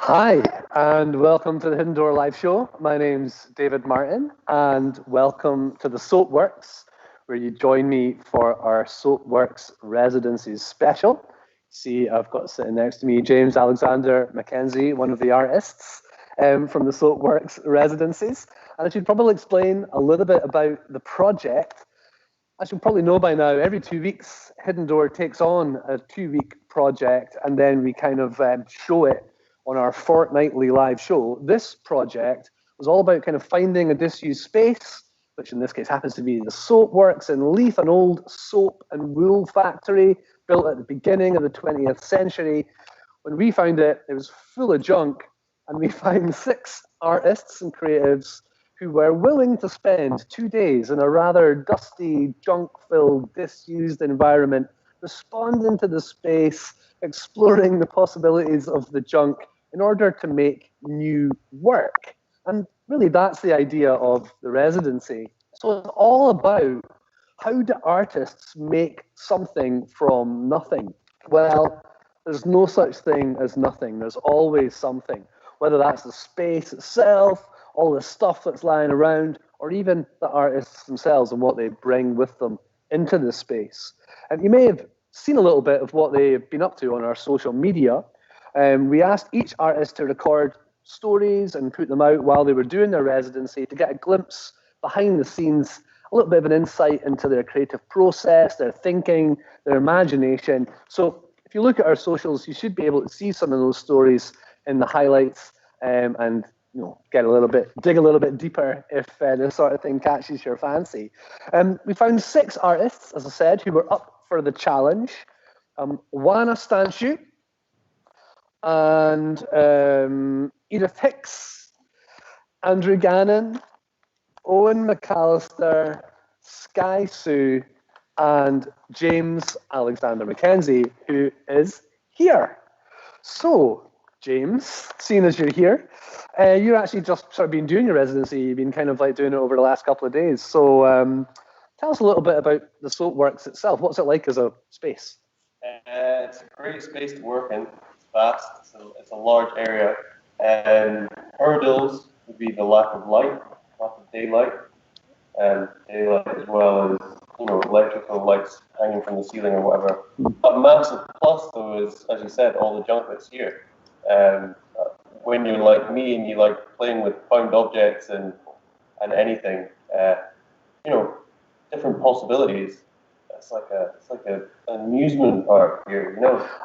Hi, and welcome to the Hidden Door live show. My name's David Martin, and welcome to the Soapworks, where you join me for our Soapworks Residencies special. See, I've got sitting next to me James Alexander McKenzie, one of the artists from the Soapworks Residencies. And I should probably explain a little bit about the project. As you'll probably know by now, every 2 weeks, Hidden Door takes on a 2-week project, and then we kind of show it on our fortnightly live show. This project was all about kind of finding a disused space, which in this case happens to be the Soapworks in Leith, an old soap and wool factory built at the beginning of the 20th century. When we found it, it was full of junk, and we found 6 artists and creatives who were willing to spend 2 days in a rather dusty, junk-filled, disused environment, responding to the space, exploring the possibilities of the junk in order to make new work. And really, that's the idea of the residency. So it's all about how do artists make something from nothing? Well, there's no such thing as nothing. There's always something, whether that's the space itself, all the stuff that's lying around, or even the artists themselves and what they bring with them into the space. And you may have seen a little bit of what they've been up to on our social media. We asked each artist to record stories and put them out while they were doing their residency to get a glimpse behind the scenes, a little bit of an insight into their creative process, their thinking, their imagination. So if you look at our socials, you should be able to see some of those stories in the highlights and dig a little bit deeper if this sort of thing catches your fancy. We found 6 artists, as I said, who were up for the challenge. Oana Stanciu and Edith Hicks, Andrew Gannon, Owen McAllister, Sky Sue, and James Alexander McKenzie, who is here. So, James, seeing as you're here, you've actually just sort of been doing your residency. You've been kind of like doing it over the last couple of days. So tell us a little bit about the Soapworks itself. What's it like as a space? It's a great space to work in. It's vast. It's a large area. Hurdles would be the lack of light, lack of daylight, and daylight as well as electrical lights hanging from the ceiling or whatever. A massive plus though is, as you said, all the junk that's here. When you're like me and you like playing with found objects and anything, different possibilities. It's like an amusement park here,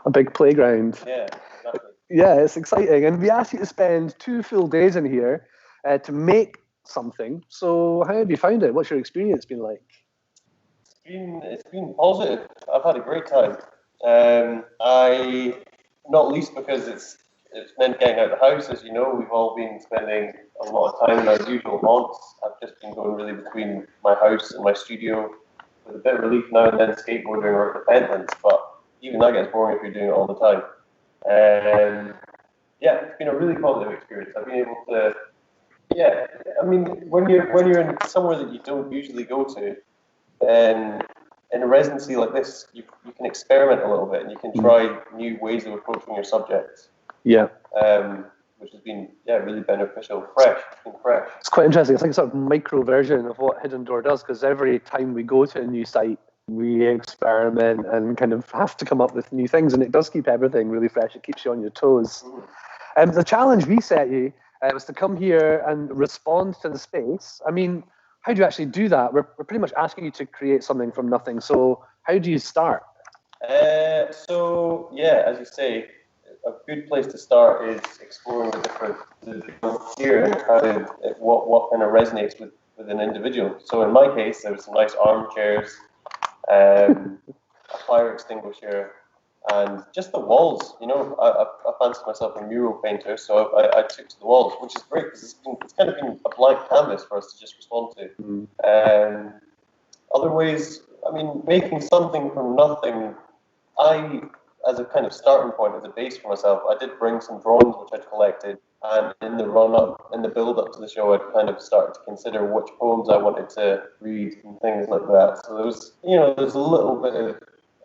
A big playground. Yeah, exactly. Yeah, it's exciting. And we asked you to spend 2 full days in here to make something. So how have you found it? What's your experience been like? It's been positive. I've had a great time. Not least because it's meant getting out of the house. As you know, we've all been spending a lot of time in our usual haunts. I've just been going really between my house and my studio with a bit of relief now and then skateboarding or repentance, but even that gets boring if you're doing it all the time. It's been a really positive experience. I've been able to, when you're in somewhere that you don't usually go to, then in a residency like this, you can experiment a little bit and you can try new ways of approaching your subjects. Yeah. Which has been really beneficial. Fresh. It's quite interesting. It's like a sort of micro version of what Hidden Door does, because every time we go to a new site, we experiment and kind of have to come up with new things, and it does keep everything really fresh. It keeps you on your toes. The challenge we set you was to come here and respond to the space. I mean, how do you actually do that? We're pretty much asking you to create something from nothing. So how do you start? As you say, a good place to start is exploring the different here, what kind of resonates with an individual. So in my case, there was some nice armchairs, a fire extinguisher, and just the walls. I fancied myself a mural painter, so I took to the walls, which is great because it's kind of been a blank canvas for us to just respond to. Other ways, making something from nothing, as a kind of starting point, as a base for myself, I did bring some drawings which I'd collected, and in the build-up to the show, I'd kind of started to consider which poems I wanted to read and things like that. So there's a little bit of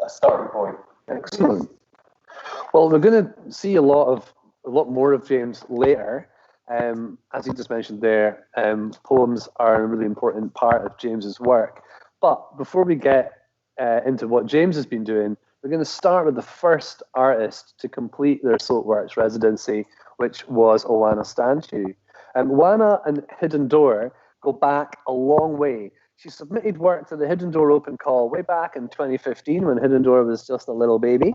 a starting point. Excellent. Well, we're going to see a lot of a lot more of James later. As you just mentioned there, poems are a really important part of James's work. But before we get into what James has been doing, we're going to start with the first artist to complete their Soapworks residency, which was Oana Stanciu. Oana and Hidden Door go back a long way. She submitted work to the Hidden Door Open Call way back in 2015 when Hidden Door was just a little baby.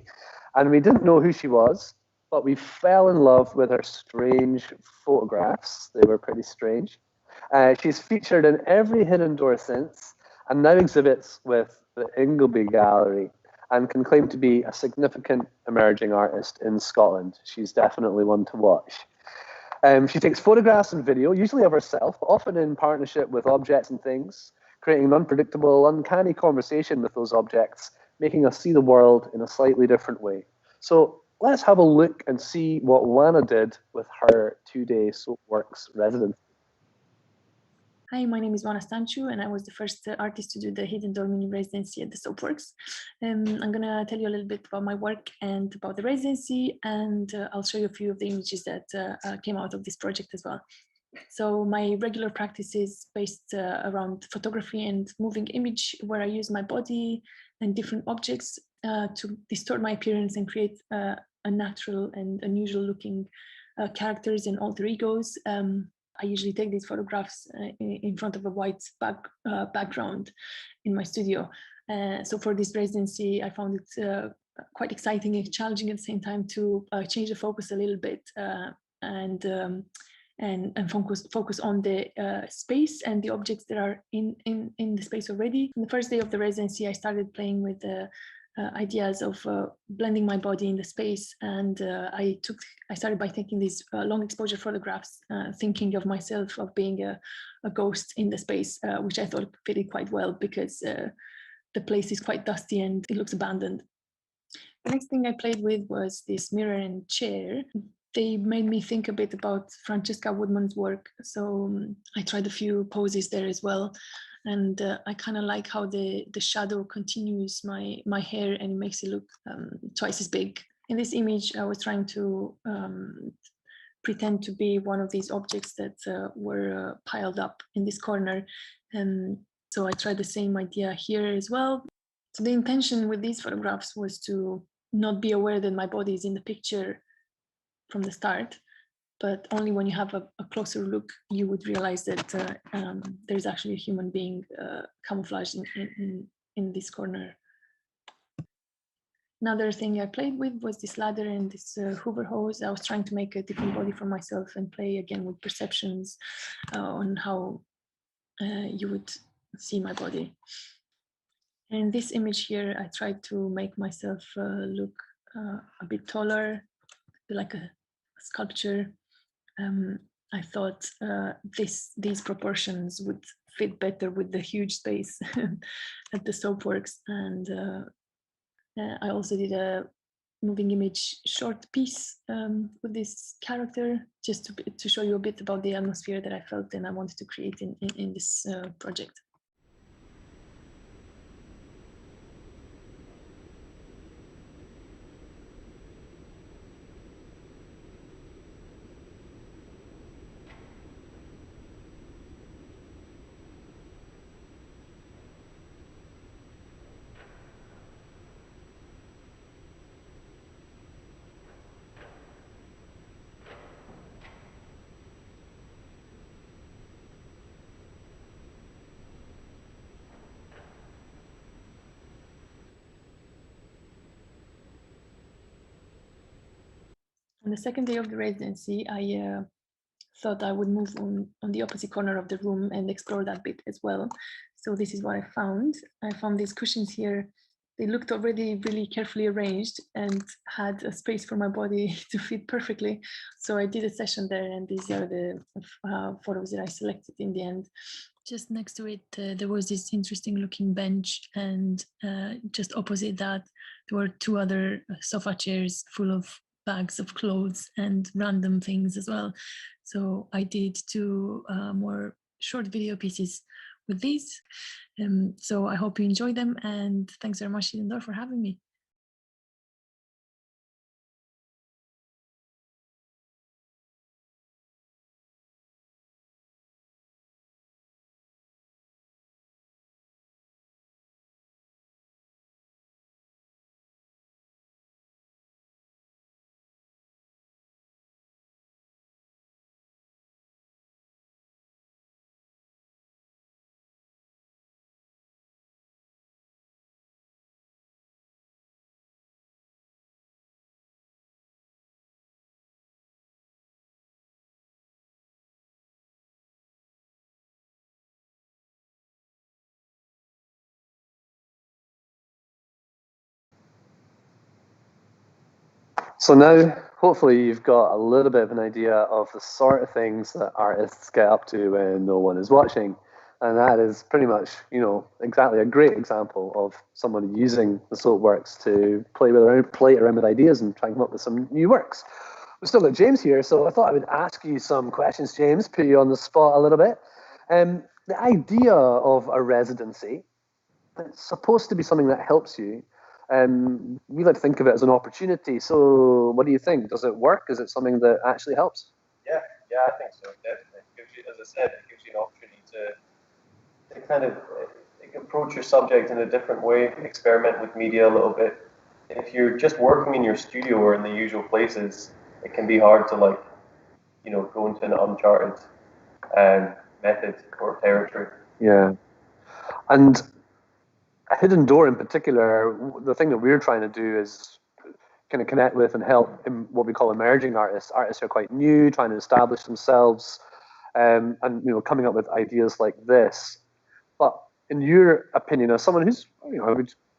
And we didn't know who she was, but we fell in love with her strange photographs. They were pretty strange. She's featured in every Hidden Door since and now exhibits with the Ingleby Gallery and can claim to be a significant emerging artist in Scotland. She's definitely one to watch. She takes photographs and video, usually of herself, often in partnership with objects and things, creating an unpredictable, uncanny conversation with those objects, making us see the world in a slightly different way. So let's have a look and see what Oana did with her 2-day Soapworks residence. Hi, my name is Oana Stanciu, and I was the first artist to do the Hidden Door mini residency at the Soapworks. I'm going to tell you a little bit about my work and about the residency, and I'll show you a few of the images that came out of this project as well. So my regular practice is based around photography and moving image, where I use my body and different objects to distort my appearance and create a natural and unusual looking characters and alter egos. I usually take these photographs in front of a white background in my studio. So for this residency, I found it quite exciting and challenging at the same time to change the focus a little bit and focus on the space and the objects that are in the space already. On the first day of the residency, I started playing with ideas of blending my body in the space, and I started by taking these long exposure photographs, thinking of myself of being a ghost in the space, which I thought fitted quite well because the place is quite dusty and it looks abandoned. The next thing I played with was this mirror and chair. They made me think a bit about Francesca Woodman's work, so I tried a few poses there as well. And I kind of like how the shadow continues my hair and makes it look twice as big. In this image, I was trying to pretend to be one of these objects that were piled up in this corner. And so I tried the same idea here as well. So the intention with these photographs was to not be aware that my body is in the picture from the start, but only when you have a closer look, you would realize that there's actually a human being camouflaged in this corner. Another thing I played with was this ladder and this Hoover hose. I was trying to make a different body for myself and play again with perceptions on how you would see my body. In this image here, I tried to make myself look a bit taller, like a sculpture. I thought these proportions would fit better with the huge space at the Soapworks, and I also did a moving image short piece with this character, just to show you a bit about the atmosphere that I felt and I wanted to create in this project. On the second day of the residency, I thought I would move on the opposite corner of the room and explore that bit as well. So this is what I found. I found these cushions here. They looked already really carefully arranged and had a space for my body to fit perfectly. So I did a session there, and these are the photos that I selected in the end. Just next to it, there was this interesting looking bench, and just opposite that, there were two other sofa chairs full of bags of clothes and random things as well. So I did two more short video pieces with these. So I hope you enjoy them, and thanks very much, Hidden Door, for having me. So now, hopefully, you've got a little bit of an idea of the sort of things that artists get up to when no one is watching. And that is pretty much, exactly a great example of someone using the Soapworks to play around with ideas and try and come up with some new works. We've still got James here, so I thought I would ask you some questions, James, put you on the spot a little bit. The idea of a residency, it's supposed to be something that helps you. We like to think of it as an opportunity. So what do you think? Does it work? Is it something that actually helps? Yeah, I think so, definitely. It gives you, as I said, it gives you an opportunity to kind of approach your subject in a different way, experiment with media a little bit. If you're just working in your studio or in the usual places, it can be hard to go into an uncharted method or territory. Yeah. And a hidden door in particular, the thing that we're trying to do is kind of connect with and help in what we call emerging artists who are quite new, trying to establish themselves, and coming up with ideas like this. But in your opinion, as someone who's,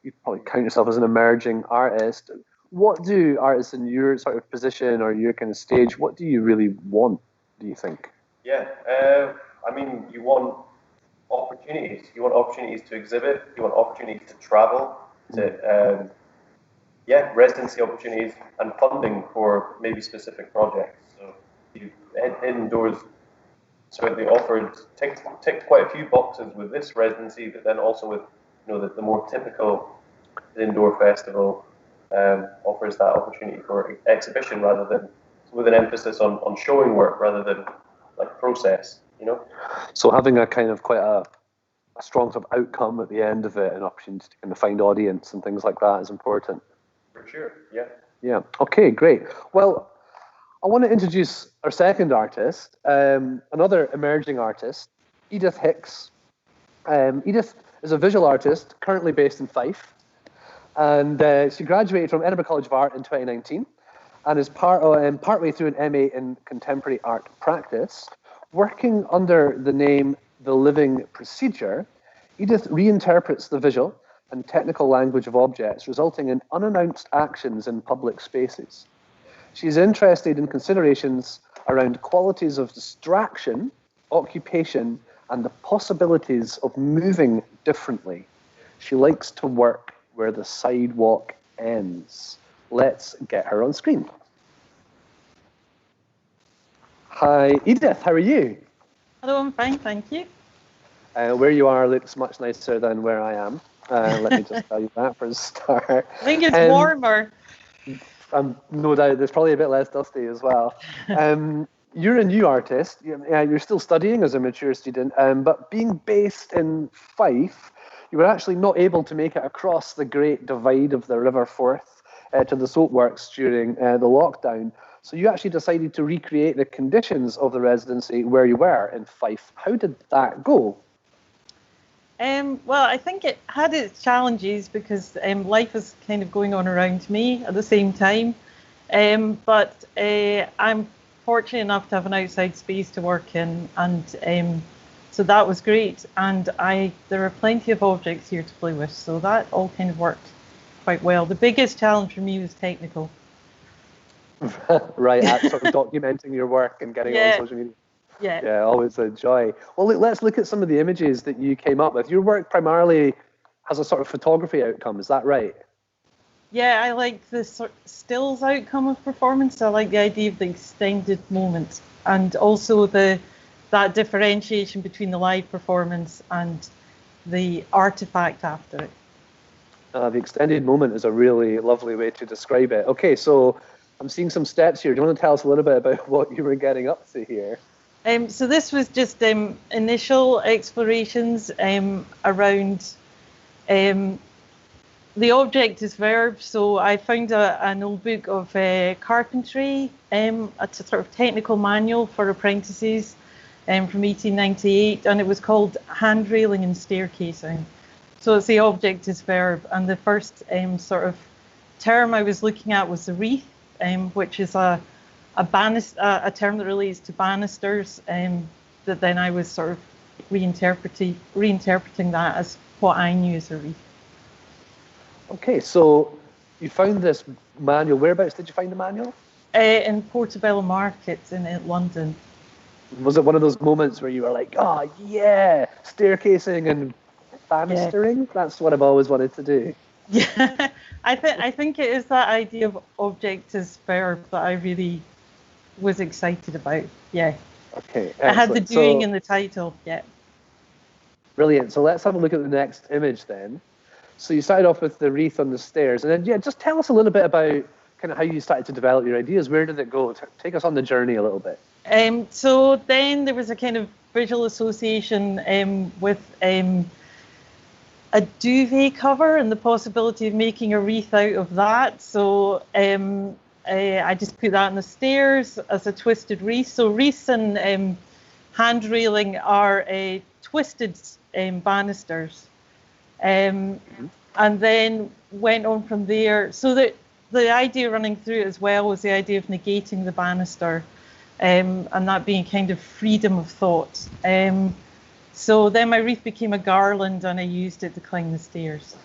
you'd probably count yourself as an emerging artist, what do artists in your sort of position or your kind of stage, what do you really want, do you think? Yeah, you want opportunities. You want opportunities to exhibit. You want opportunities to travel, to residency opportunities and funding for maybe specific projects. So hidden doors certainly offered ticked quite a few boxes with this residency, but then also with the more typical indoor festival offers that opportunity for exhibition rather than with an emphasis on showing work rather than like process. So having a kind of quite a strong sort of outcome at the end of it, an opportunity to kind of find audience and things like that is important. For sure, yeah. Yeah. Okay, great. Well, I want to introduce our second artist, another emerging artist, Edith Hicks. Edith is a visual artist currently based in Fife, and she graduated from Edinburgh College of Art in 2019 and is partway through an MA in Contemporary Art Practice. Working under the name The Living Procedure, Edith reinterprets the visual and technical language of objects, resulting in unannounced actions in public spaces. She is interested in considerations around qualities of distraction, occupation, and the possibilities of moving differently. She likes to work where the sidewalk ends. Let's get her on screen. Hi, Edith, how are you? Hello, I'm fine, thank you. Where you are looks much nicer than where I am. Let me just tell you that for a start. I think it's warmer. No doubt, there's probably a bit less dusty as well. You're a new artist. You're still studying as a mature student, but being based in Fife, you were actually not able to make it across the great divide of the River Forth to the Soapworks during the lockdown. So you actually decided to recreate the conditions of the residency where you were in Fife. How did that go? Well, I think it had its challenges because life was kind of going on around me at the same time. But I'm fortunate enough to have an outside space to work in, and so that was great. And there are plenty of objects here to play with, so that all kind of worked quite well. The biggest challenge for me was technical. Right, sort of documenting your work and getting it on social media. Yeah, always a joy. Well, let's look at some of the images that you came up with. Your work primarily has a sort of photography outcome, is that right? Yeah, I like the sort of stills outcome of performance. I like the idea of the extended moment, and also that differentiation between the live performance and the artifact after it. The extended moment is a really lovely way to describe it. Okay, so I'm seeing some steps here. Do you want to tell us a little bit about what you were getting up to here? So this was just initial explorations around the object is verb. So I found an old book of carpentry, a sort of technical manual for apprentices from 1898, and it was called Handrailing and Staircasing. So it's the object is verb, and the first sort of term I was looking at was the wreath, which is a term that relates to banisters, that then I was sort of reinterpreting that as what I knew as a wreath. Okay, so you found this manual. Whereabouts did you find the manual? In Portobello Market in London. Was it one of those moments where you were like, oh, yeah, staircasing and banistering? Yeah. That's what I've always wanted to do. Yeah, I think it is that idea of object as verb that I really was excited about. Yeah. Okay. Excellent. I had the doing in the title. Yeah. Brilliant. So let's have a look at the next image then. So you started off with the wreath on the stairs, and then just tell us a little bit about kind of how you started to develop your ideas. Where did it go? Take us on the journey a little bit. So then there was a kind of visual association with a duvet cover and the possibility of making a wreath out of that. So I just put that on the stairs as a twisted wreath. So wreaths and hand railing are twisted banisters. And then went on from there. So the idea running through it as well was the idea of negating the banister and that being kind of freedom of thought. So then my wreath became a garland and I used it to climb the stairs.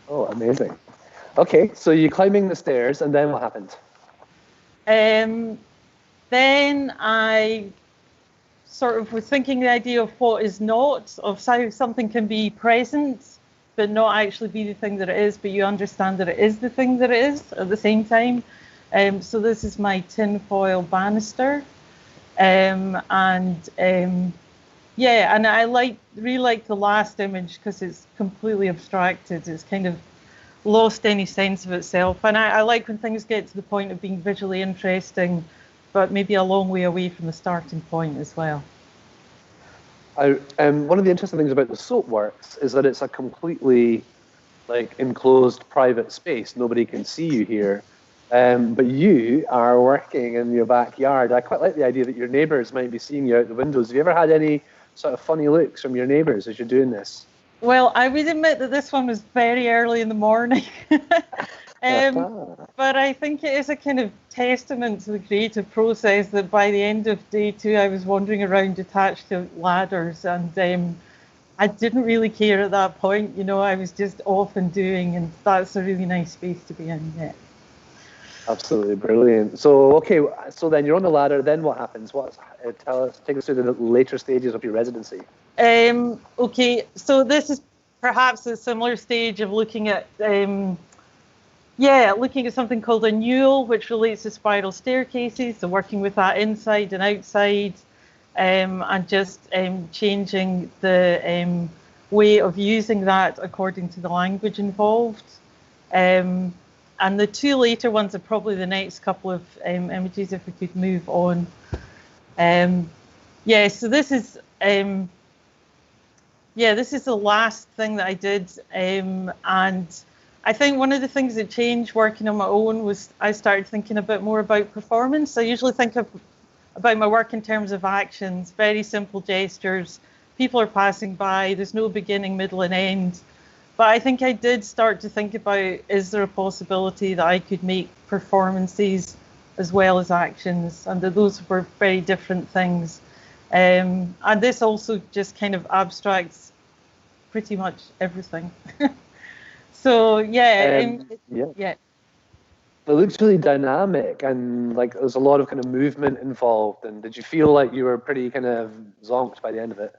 Oh, amazing. Okay, so you're climbing the stairs and then what happened? Then I sort of was thinking the idea of what is not, of how something can be present, but not actually be the thing that it is, but you understand that it is the thing that it is at the same time. So this is my tinfoil banister. And I really like the last image because it's completely abstracted. It's kind of lost any sense of itself. And I like when things get to the point of being visually interesting, but maybe a long way away from the starting point as well. One of the interesting things about the Soapworks is that it's a completely enclosed private space. Nobody can see you here. But you are working in your backyard. I quite like the idea that your neighbours might be seeing you out the windows. Have you ever had any sort of funny looks from your neighbours as you're doing this? Well, I would admit that this one was very early in the morning. But I think it is a kind of testament to the creative process that by the end of day 2, I was wandering around attached to ladders, and I didn't really care at that point. I was just off and doing, and that's a really nice space to be in. Yeah. Absolutely brilliant. So so then you're on the ladder. Then what happens? Take us through the later stages of your residency. Okay, so this is perhaps a similar stage of looking at something called a newel, which relates to spiral staircases. So working with that inside and outside, and just changing the way of using that according to the language involved. And the 2 later ones are probably the next couple of images, if we could move on. So this is this is the last thing that I did, and I think one of the things that changed working on my own was I started thinking a bit more about performance. I usually think about my work in terms of actions, very simple gestures. People are passing by, there's no beginning, middle and end. But I think I did start to think about, is there a possibility that I could make performances as well as actions, and that those were very different things. And this also just kind of abstracts pretty much everything. So yeah. It looks really dynamic, and there's a lot of kind of movement involved. And did you feel like you were pretty kind of zonked by the end of it?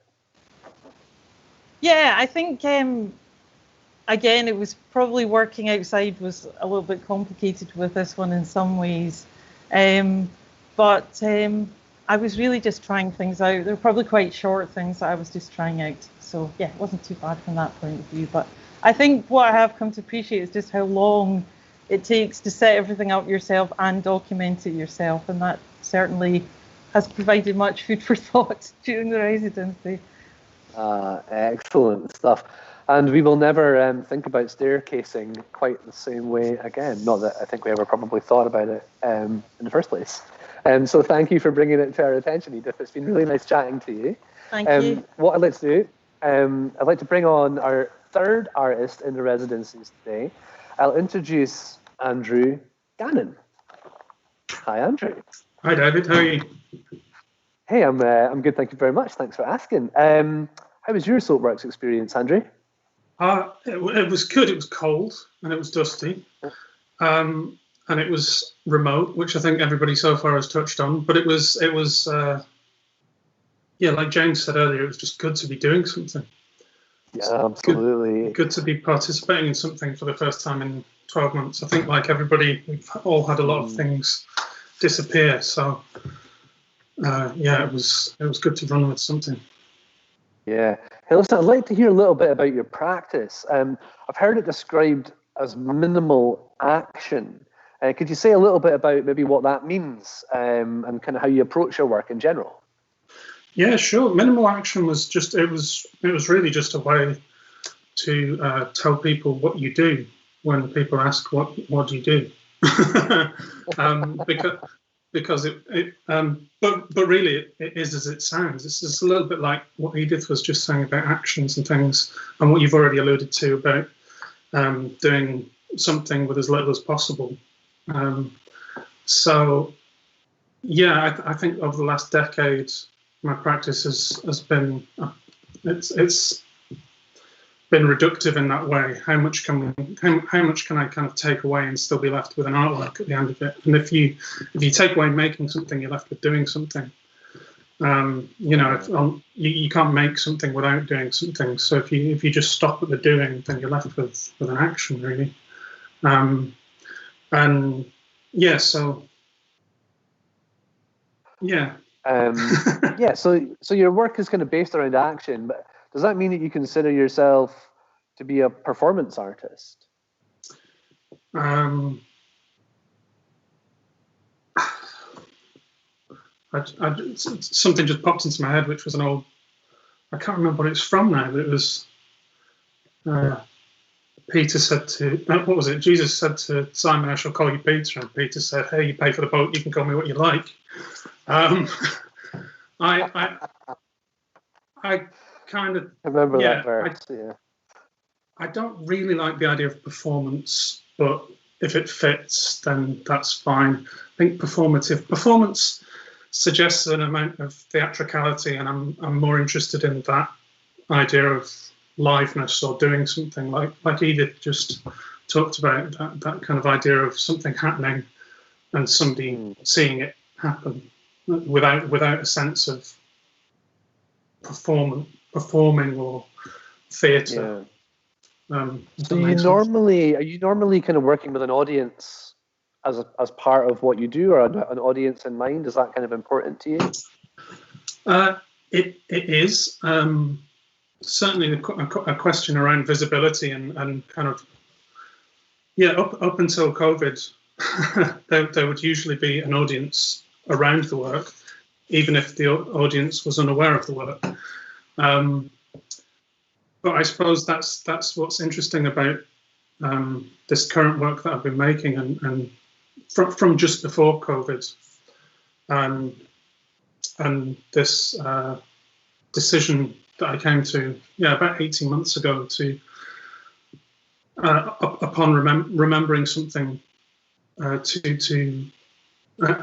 Yeah, I think again, it was probably working outside was a little bit complicated with this one in some ways. But I was really just trying things out. They were probably quite short things that I was just trying out. So yeah, it wasn't too bad from that point of view. But I think what I have come to appreciate is just how long it takes to set everything up yourself and document it yourself. And that certainly has provided much food for thought during the residency. Excellent stuff. And we will never think about staircasing quite the same way again. Not that I think we ever probably thought about it in the first place. So thank you for bringing it to our attention, Edith. It's been really nice chatting to you. Thank you. What I'd like to do, I'd like to bring on our 3rd artist in the residencies today. I'll introduce Andrew Gannon. Hi, Andrew. Hi, David. How are you? Hey, I'm good. Thank you very much. Thanks for asking. How was your Soapworks experience, Andrew? It was good. It was cold and it was dusty, and it was remote, which I think everybody so far has touched on. But it was yeah, like James said earlier, it was just good to be doing something. Yeah, absolutely. Good to be participating in something for the first time in 12 months. I think, like everybody, we've all had a lot of things disappear. So yeah, it was good to run with something. Yeah. Hey, listen, I'd like to hear a little bit about your practice. I've heard it described as minimal action. Could you say a little bit about maybe what that means and kind of how you approach your work in general? Yeah, sure. Minimal action was just, it was really just a way to tell people what you do when people ask, what do you do? Because but really it is as it sounds. It's just a little bit like what Edith was just saying about actions and things, and what you've already alluded to about doing something with as little as possible. So yeah, I think over the last decade, my practice has been it's been reductive in that way. How much can I kind of take away and still be left with an artwork at the end of it? And if you take away making something, you're left with doing something. You know, you can't make something without doing something. So if you just stop at the doing, then you're left with an action, really. And yeah, so yeah. Yeah, so your work is kind of based around action, but does that mean that you consider yourself to be a performance artist? Something just popped into my head, which was an old, I can't remember what it's from now, but it was Peter said to, what was it? Jesus said to Simon, I shall call you Peter, and Peter said, hey, you pay for the boat, you can call me what you like. I kind of remember that verse. I don't really like the idea of performance, but if it fits, then that's fine. I think performance suggests an amount of theatricality, and I'm more interested in that idea of liveness or doing something like Edith just talked about, that kind of idea of something happening and somebody seeing it happen without a sense of performing or theatre. Yeah. So are you normally kind of working with an audience as part of what you do, or an audience in mind? Is that kind of important to you? It is. Certainly a question around visibility and kind of, yeah, up until COVID, there would usually be an audience around the work, even if the audience was unaware of the work. But I suppose that's what's interesting about this current work that I've been making, and from just before COVID, and this decision that I came to, about 18 months ago, to upon remembering something, and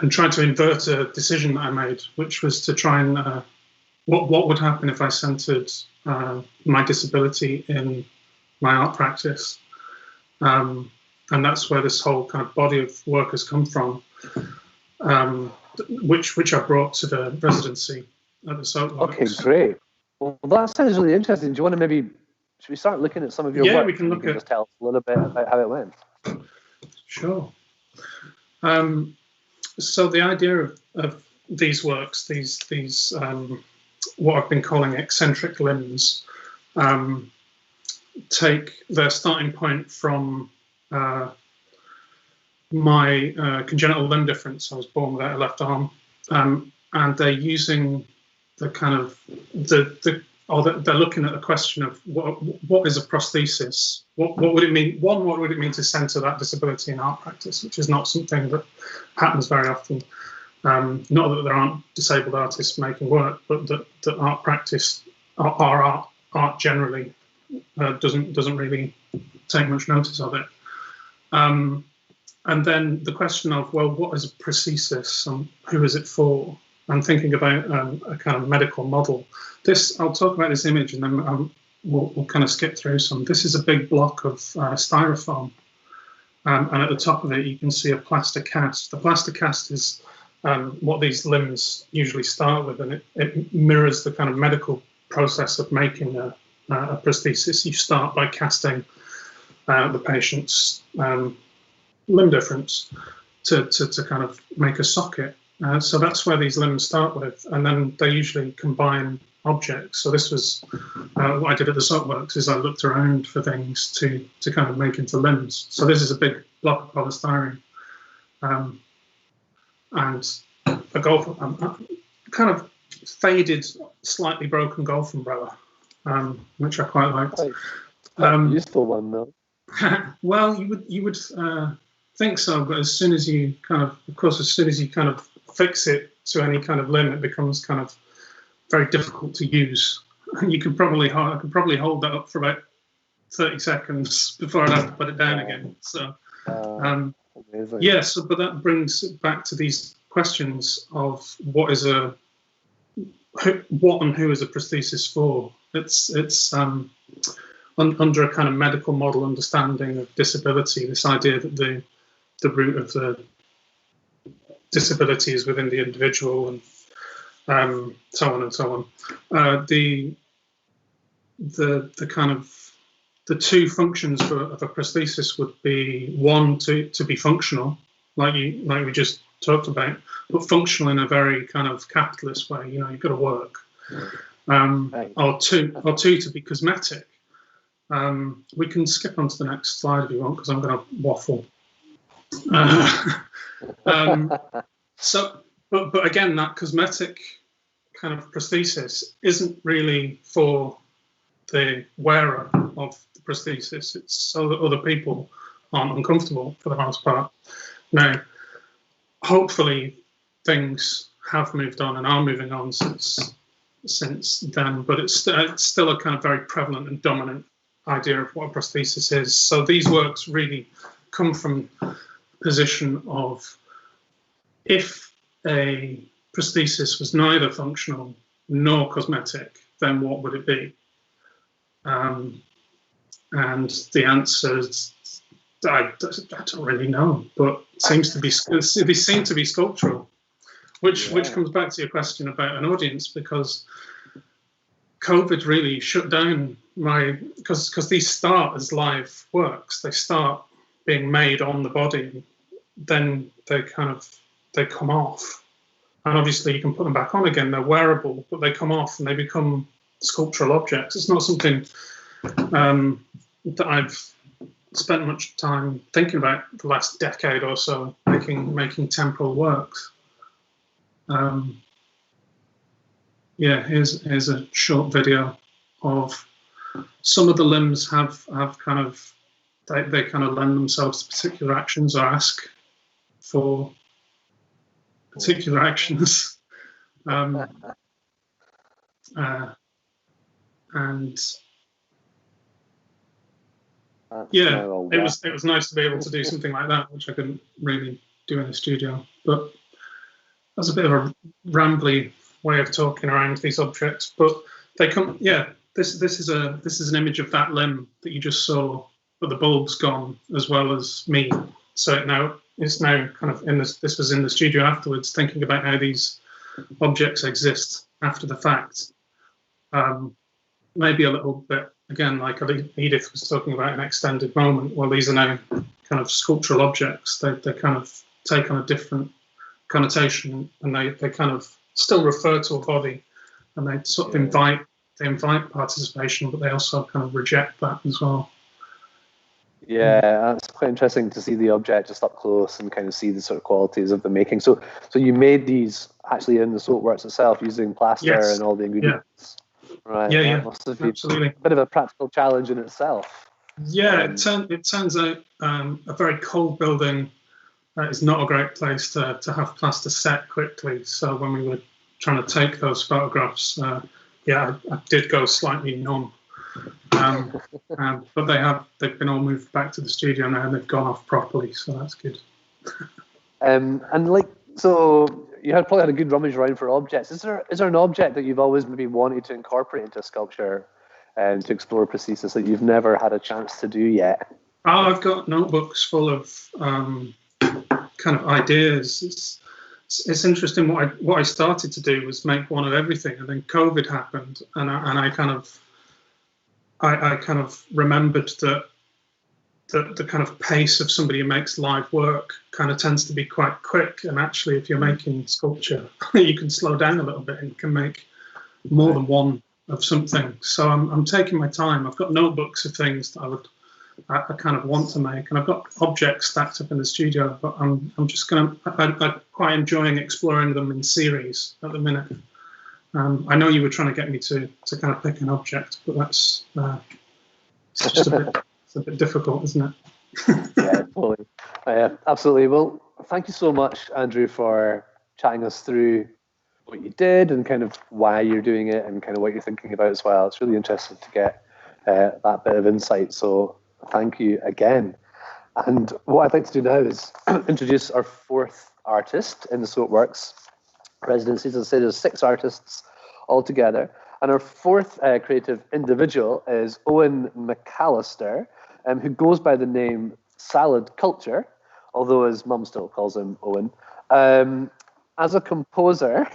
trying to invert a decision that I made, which was to try and what would happen if I centered my disability in my art practice, and that's where this whole kind of body of work has come from, which I brought to the residency at the Soapworks. Okay, great. Well, that sounds really interesting. Do you want to should we start looking at some of your work? Yeah, we can look at. Just tell us a little bit about how it went. Sure. So the idea of these works, these what I've been calling eccentric limbs, take their starting point from my congenital limb difference. I was born without a left arm, and they're using the kind of they're looking at the question of what is a prosthesis? What would it mean? What would it mean to center that disability in art practice, which is not something that happens very often. Not that there aren't disabled artists making work, but that art practice, our art generally, doesn't really take much notice of it. And then the question of, well, what is a prosthesis and who is it for? I'm thinking about a kind of medical model. I'll talk about this image, and then we'll kind of skip through some. This is a big block of styrofoam, and at the top of it you can see a plaster cast. The plaster cast is what these limbs usually start with, and it mirrors the kind of medical process of making a prosthesis. You start by casting the patient's limb difference to kind of make a socket. So that's where these limbs start with, and then they usually combine objects. So this was what I did at the Soapworks, is I looked around for things to kind of make into limbs. So this is a big block of polystyrene, and a golf, kind of faded, slightly broken golf umbrella, which I quite liked. Useful one though. Well, you would think so, but as soon as you kind of fix it to any kind of limb, it becomes kind of very difficult to use. I could probably hold that up for about 30 seconds before I'd have to put it down again. So, yeah. So, but that brings it back to these questions of what and who is a prosthesis for? It's under a kind of medical model understanding of disability. This idea that the root of the disability is within the individual, and so on and so on. The kind of the two functions of a prosthesis would be, one, to be functional, like we just talked about, but functional in a very kind of capitalist way. You know, you've got to work. Or two, to be cosmetic. We can skip on to the next slide if you want, because I'm going to waffle. So, but again, that cosmetic kind of prosthesis isn't really for the wearer of the prosthesis. It's so that other people aren't uncomfortable, for the most part. Now, hopefully, things have moved on and are moving on since then, but it's still a kind of very prevalent and dominant idea of what a prosthesis is. So these works really come from a position of, if a prosthesis was neither functional nor cosmetic, then what would it be? And the answer is, I don't really know, but they seem to be sculptural, which comes back to your question about an audience, because COVID really shut down because these start as live works. They start being made on the body, then they come off, and obviously you can put them back on again. They're wearable, but they come off and they become sculptural objects. It's not something that I've spent much time thinking about the last decade or so, making temporal works. Here's a short video of some of the limbs have kind of they kind of lend themselves to particular actions or ask for particular actions, and it was nice to be able to do something like that, which I couldn't really do in the studio. But that's a bit of a rambly way of talking around these objects, but they come. Yeah, this is an image of that limb that you just saw, but the bulb's gone as well as me. So it's now kind of in this. This was in the studio afterwards, thinking about how these objects exist after the fact. Maybe a little bit again, like Edith was talking about, an extended moment. Well, these are now kind of sculptural objects. They kind of take on a different connotation, and they kind of still refer to a body, and they sort of invite participation, but they also kind of reject that as well. Yeah, that's quite interesting to see the object just up close and kind of see the sort of qualities of the making. So you made these actually in the Soapworks itself using plaster and all the ingredients. Yeah. Right. Yeah, must have been absolutely. A bit of a practical challenge in itself. Yeah, it turns out a very cold building is not a great place to have plaster set quickly. So when we were trying to take those photographs, I did go slightly numb. But they've been all moved back to the studio now, and they've gone off properly, so that's good. So you probably had a good rummage around for objects. Is there an object that you've always maybe wanted to incorporate into sculpture, to explore prosthesis that you've never had a chance to do yet? Oh, I've got notebooks full of kind of ideas. It's interesting. What I started to do was make one of everything, and then COVID happened, and I kind of remembered that the kind of pace of somebody who makes live work kind of tends to be quite quick. And actually, if you're making sculpture, you can slow down a little bit and you can make more than one of something. So I'm taking my time. I've got notebooks of things that I kind of want to make, and I've got objects stacked up in the studio, but I'm quite enjoying exploring them in series at the minute. I know you were trying to get me to kind of pick an object, but that's it's just a bit difficult, isn't it? Yeah, totally. Absolutely. Well, thank you so much, Andrew, for chatting us through what you did and kind of why you're doing it and kind of what you're thinking about as well. It's really interesting to get that bit of insight. So thank you again. And what I'd like to do now is introduce our fourth artist in the Soapworks Residencies. As I say, there's 6 artists altogether. And our fourth creative individual is Owen McAllister, who goes by the name Salad Culture, although his mum still calls him Owen. As a composer,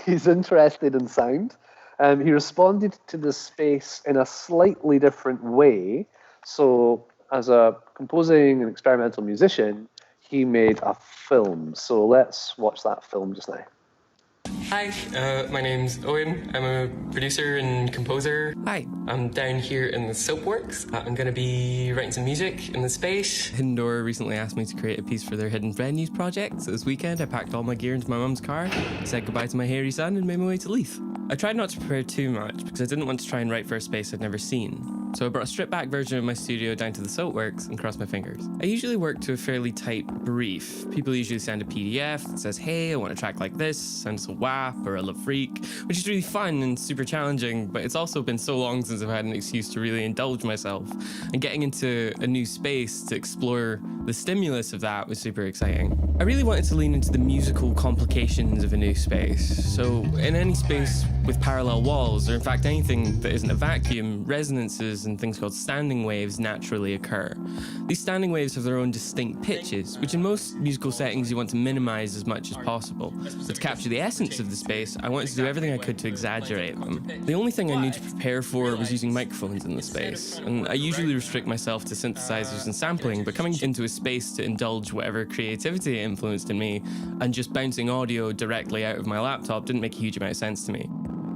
he's interested in sound. He responded to the space in a slightly different way. So as a composing and experimental musician, he made a film. So let's watch that film just now. Hi, my name's Owen. I'm a producer and composer. Hi. I'm down here in the Soapworks. I'm going to be writing some music in the space. Hidden Door recently asked me to create a piece for their Hidden Venues project, so this weekend I packed all my gear into my mum's car, said goodbye to my hairy son, and made my way to Leith. I tried not to prepare too much because I didn't want to try and write for a space I'd never seen. So I brought a stripped back version of my studio down to the Soapworks and crossed my fingers. I usually work to a fairly tight brief. People usually send a PDF that says, hey, I want a track like this, sounds a WAP or a love freak, which is really fun and super challenging, but it's also been so long since I've had an excuse to really indulge myself. And getting into a new space to explore the stimulus of that was super exciting. I really wanted to lean into the musical complications of a new space. So in any space with parallel walls, or in fact anything that isn't a vacuum, resonances and things called standing waves naturally occur. These standing waves have their own distinct pitches, which in most musical settings you want to minimize as much as possible. But to capture the essence of the space, I wanted to do everything I could to exaggerate them. The only thing I knew to prepare for was using microphones in the space, and I usually restrict myself to synthesizers and sampling, but coming into a space to indulge whatever creativity influenced in me, and just bouncing audio directly out of my laptop didn't make a huge amount of sense to me.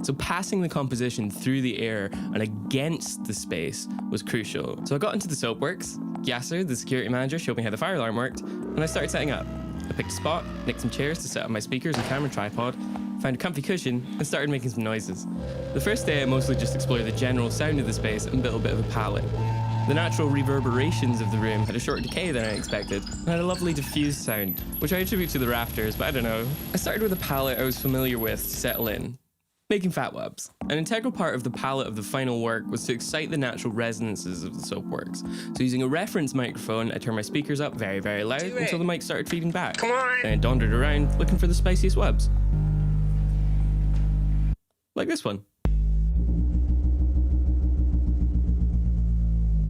So passing the composition through the air and against the space was crucial. So I got into the Soapworks. Yasser, the security manager, showed me how the fire alarm worked, and I started setting up. I picked a spot, nicked some chairs to set up my speakers and camera tripod, found a comfy cushion, and started making some noises. The first day I mostly just explored the general sound of the space and built a bit of a palette. The natural reverberations of the room had a shorter decay than I expected, and had a lovely diffused sound, which I attribute to the rafters, but I don't know. I started with a palette I was familiar with to settle in. Making fat webs. An integral part of the palette of the final work was to excite the natural resonances of the Soapworks. So using a reference microphone, I turned my speakers up very, very loud until the mic started feeding back. Come on! And I wandered around looking for the spiciest webs. Like this one.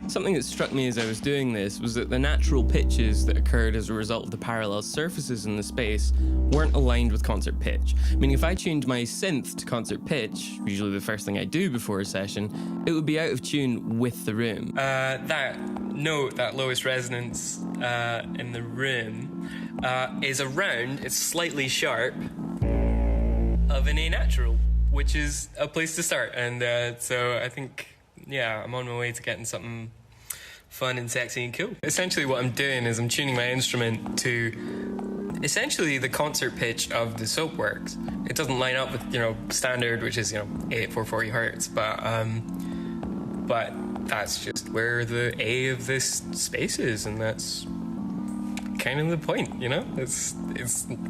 Something that struck me as I was doing this was that the natural pitches that occurred as a result of the parallel surfaces in the space weren't aligned with concert pitch. Meaning if I tuned my synth to concert pitch, usually the first thing I do before a session, it would be out of tune with the room. That note, that lowest resonance in the room, is around, it's slightly sharp, of an A natural, which is a place to start. And so I think, yeah, I'm on my way to getting something fun and sexy and cool. Essentially what I'm doing is I'm tuning my instrument to essentially the concert pitch of the Soapworks. It doesn't line up with, standard, which is, 440 hertz, but that's just where the A of this space is, and that's kind of the point, It's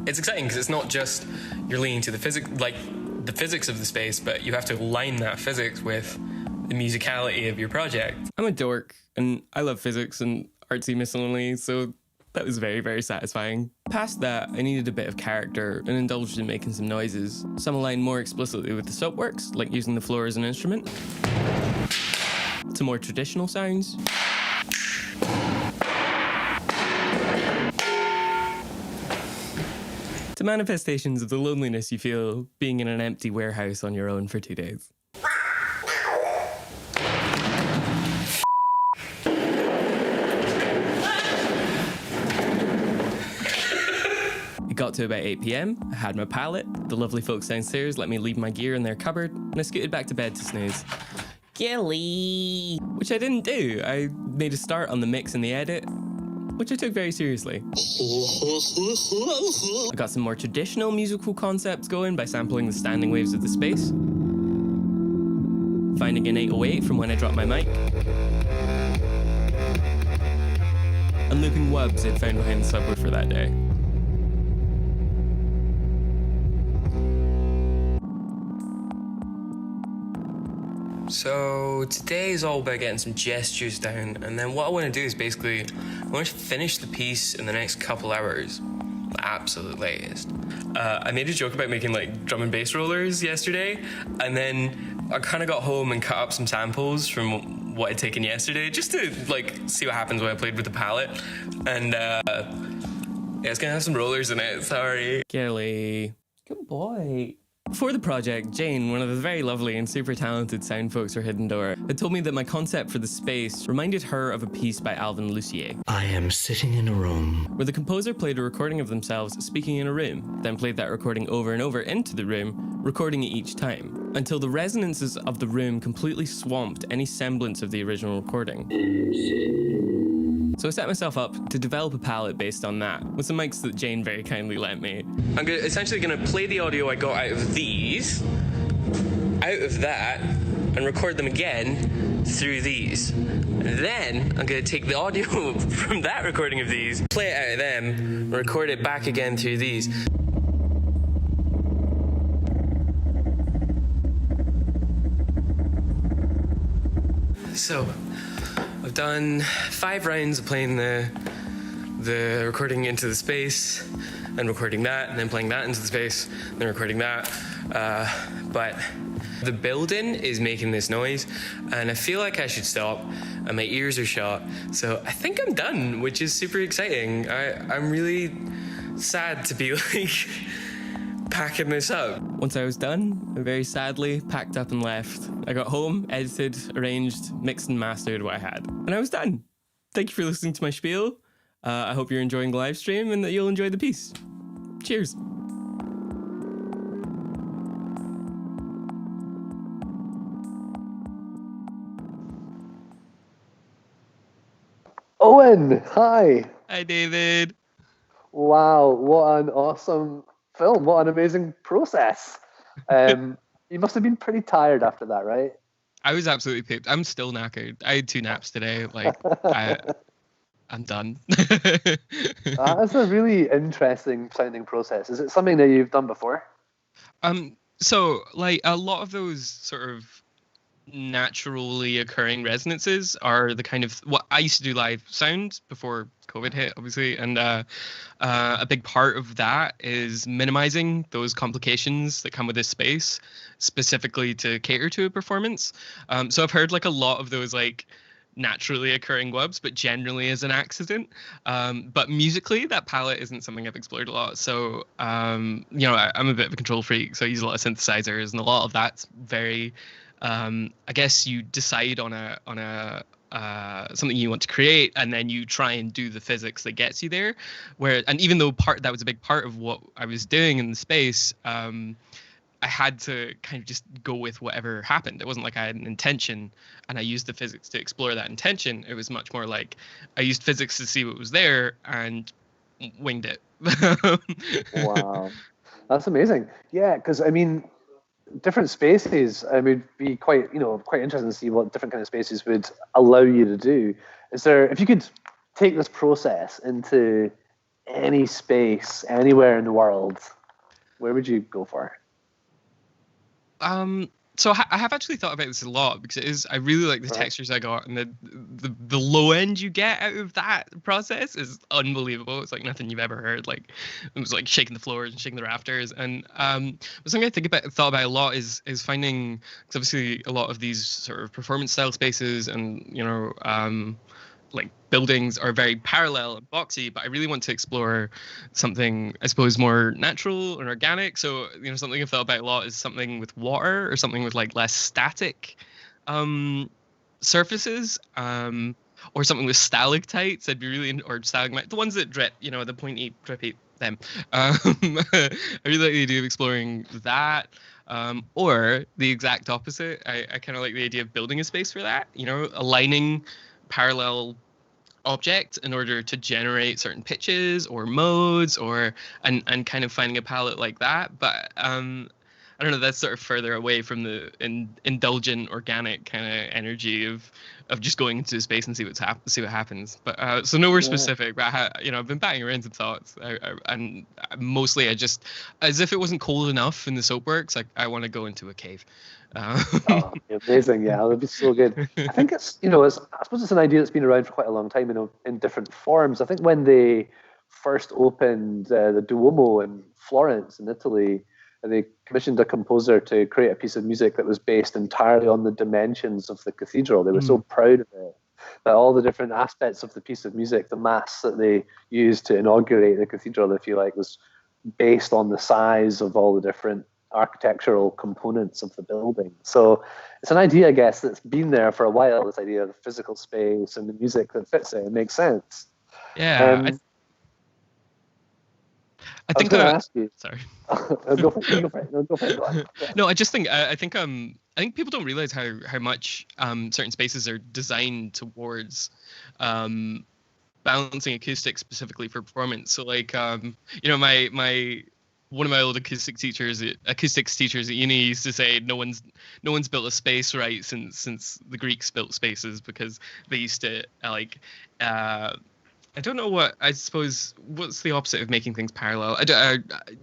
exciting because it's not just you're leaning to the physics of the space, but you have to align that physics with the musicality of your project. I'm a dork, and I love physics and artsy miscellany, so that was very, very satisfying. Past that, I needed a bit of character and indulged in making some noises. Some aligned more explicitly with the Soapworks, like using the floor as an instrument. some more traditional sounds, to manifestations of the loneliness you feel being in an empty warehouse on your own for 2 days. It got to about 8 p.m, I had my pallet, the lovely folks downstairs let me leave my gear in their cupboard, and I scooted back to bed to snooze. Gilly! Which I didn't do. I made a start on the mix and the edit, which I took very seriously. I got some more traditional musical concepts going by sampling the standing waves of the space, finding an 808 from when I dropped my mic, and looping wubs I'd found behind the subwoofer that day. So today is all about getting some gestures down, and then what I want to do is basically, I want to finish the piece in the next couple hours, the absolute latest. I made a joke about making like drum and bass rollers yesterday, and then I kind of got home and cut up some samples from what I'd taken yesterday, just to like see what happens when I played with the palette, and yeah, it's gonna have some rollers in it, sorry. Gilly. Good boy. Before the project, Jane, one of the very lovely and super talented sound folks for Hidden Door, had told me that my concept for the space reminded her of a piece by Alvin Lucier. I am sitting in a room Where the composer played a recording of themselves speaking in a room, then played that recording over and over into the room, recording it each time, until the resonances of the room completely swamped any semblance of the original recording. So I set myself up to develop a palette based on that, with some mics that Jane very kindly lent me. I'm essentially going to play the audio I got out of these, out of that, and record them again through these. Then I'm going to take the audio from that recording of these, play it out of them, record it back again through these. So, I've done 5 rounds of playing the recording into the space, and recording that, and then playing that into the space, and then recording that. But the building is making this noise, and I feel like I should stop, and my ears are shot. So I think I'm done, which is super exciting. I'm really sad to be like packing this up. Once I was done, I very sadly packed up and left. I got home, edited, arranged, mixed and mastered what I had. And I was done. Thank you for listening to my spiel. I hope you're enjoying the live stream and that you'll enjoy the piece. Cheers. Owen, hi. Hi, David. Wow, what an awesome film. What an amazing process. You must have been pretty tired after that, right? I was absolutely pooped. I'm still knackered. I had 2 naps today. Like, I'm done. That's a really interesting sounding process. Is it something that you've done before? So, like, a lot of those sort of naturally occurring resonances are the kind of what I used to do live sound before COVID hit, obviously, and a big part of that is minimizing those complications that come with this space, specifically to cater to a performance. So I've heard like a lot of those like naturally occurring wubs, but generally as an accident. But musically, that palette isn't something I've explored a lot. So I'm a bit of a control freak, so I use a lot of synthesizers, and a lot of that's very I guess you decide on a something you want to create, and then you try and do the physics that gets you there. And even though that was a big part of what I was doing in the space, I had to kind of just go with whatever happened. It wasn't like I had an intention and I used the physics to explore that intention. It was much more like I used physics to see what was there and winged it. Wow, that's amazing. Yeah, because I mean, different spaces, I would be quite interesting to see what different kind of spaces would allow you to do. If you could take this process into any space, anywhere in the world, where would you go for? So I have actually thought about this a lot because I really like the textures I got, and the low end you get out of that process is unbelievable. It's like nothing you've ever heard. Like it was like shaking the floors and shaking the rafters. And something I thought about a lot is finding, because obviously a lot of these sort of performance style spaces and like buildings are very parallel and boxy, but I really want to explore something, I suppose, more natural and organic. So, something I've thought about a lot is something with water or something with like less static surfaces, or something with stalactites. I'd be really or stalagmites, the ones that drip, the pointy, drippy, them. I really like the idea of exploring that. Or the exact opposite. I kind of like the idea of building a space for that, aligning parallel object in order to generate certain pitches or modes, or and kind of finding a palette like that. But I don't know, that's sort of further away from the indulgent organic kind of energy of just going into space and see what happens. But so nowhere specific, but I've been batting around some thoughts, and mostly I just, as if it wasn't cold enough in the Soapworks, I want to go into a cave. Amazing. Yeah, that would be so good. I think it's, I suppose it's an idea that's been around for quite a long time, in different forms. I think when they first opened the Duomo in Florence in Italy, and they commissioned a composer to create a piece of music that was based entirely on the dimensions of the cathedral. They were so proud of it that all the different aspects of the piece of music, the mass that they used to inaugurate the cathedral, if you like, was based on the size of all the different architectural components of the building. So it's an idea, I guess, that's been there for a while, this idea of the physical space and the music that fits it. It makes sense. Yeah. I think I was going to ask you. Sorry. Go for it. No, go for it. Go on. Yeah. No, I just think I think people don't realize how much certain spaces are designed towards balancing acoustics specifically for performance. So like my one of my old acoustics teachers at uni used to say no one's built a space right since the Greeks built spaces, because they used to I don't know what's the opposite of making things parallel.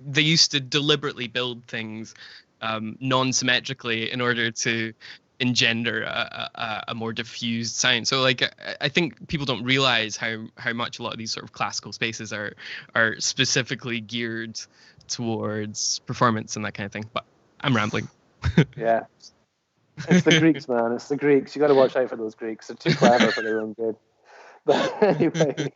They used to deliberately build things non-symmetrically in order to engender a more diffused sound. So like I think people don't realize how much a lot of these sort of classical spaces are specifically geared towards performance and that kind of thing. But I'm rambling. Yeah. It's the Greeks, man. It's the Greeks. You got to watch out for those Greeks. They're too clever for their own good. But anyway,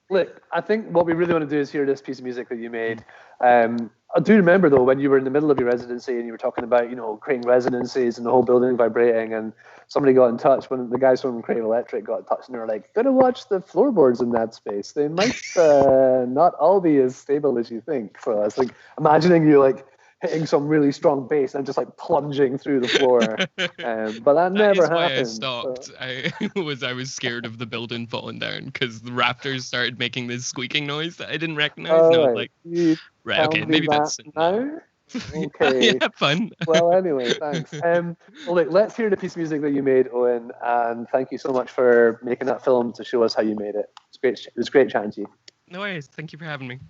look, I think what we really want to do is hear this piece of music that you made. I do remember, though, when you were in the middle of your residency and you were talking about, creating residencies and the whole building vibrating, and somebody got in touch, when the guys from Crane Electric got in touch, and they were like, gotta watch the floorboards in that space. They might not all be as stable as you think. So I was like imagining you like hitting some really strong bass and just like plunging through the floor. But that never happened. Why I stopped. So. I was scared of the building falling down because the rafters started making this squeaking noise that I didn't recognize. And I was like, right, okay, maybe that's now. Okay. Yeah, fun. Well, anyway, thanks. Well, look, let's hear the piece of music that you made, Owen, and thank you so much for making that film to show us how you made it. It was great chatting to you. No worries. Thank you for having me.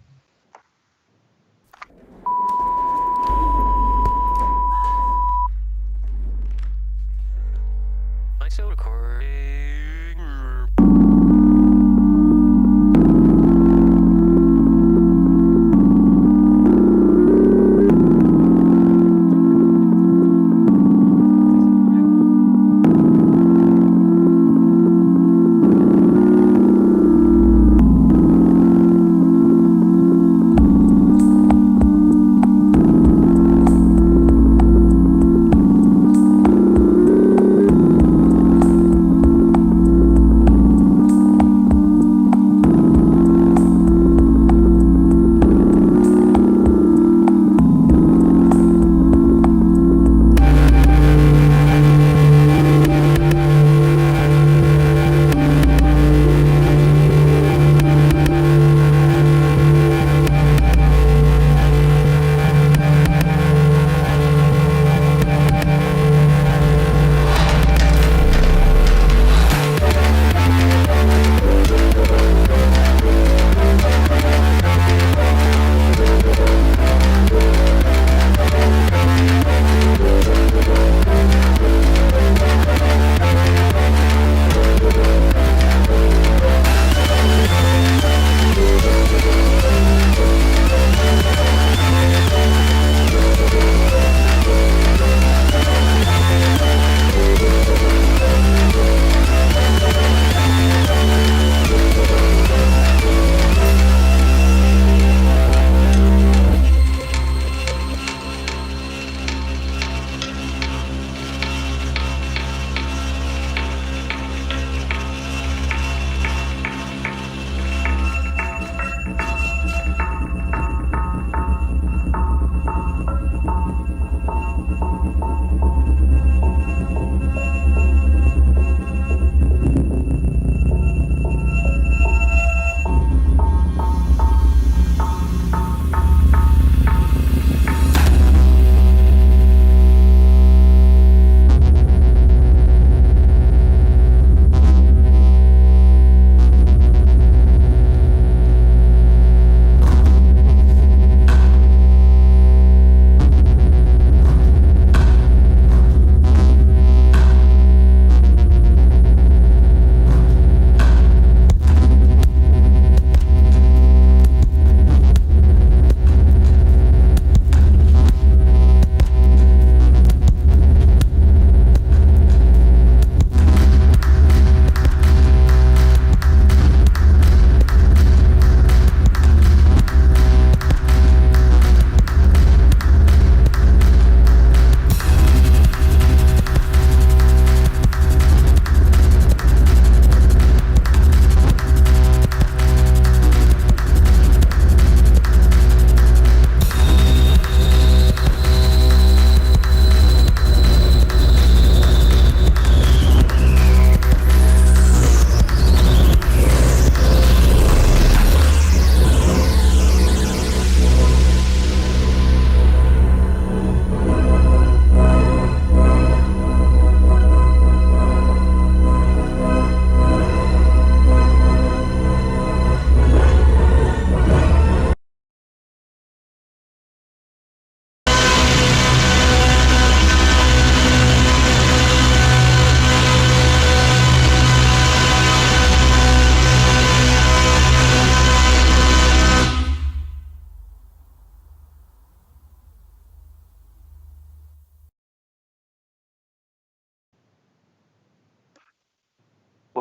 Still recording.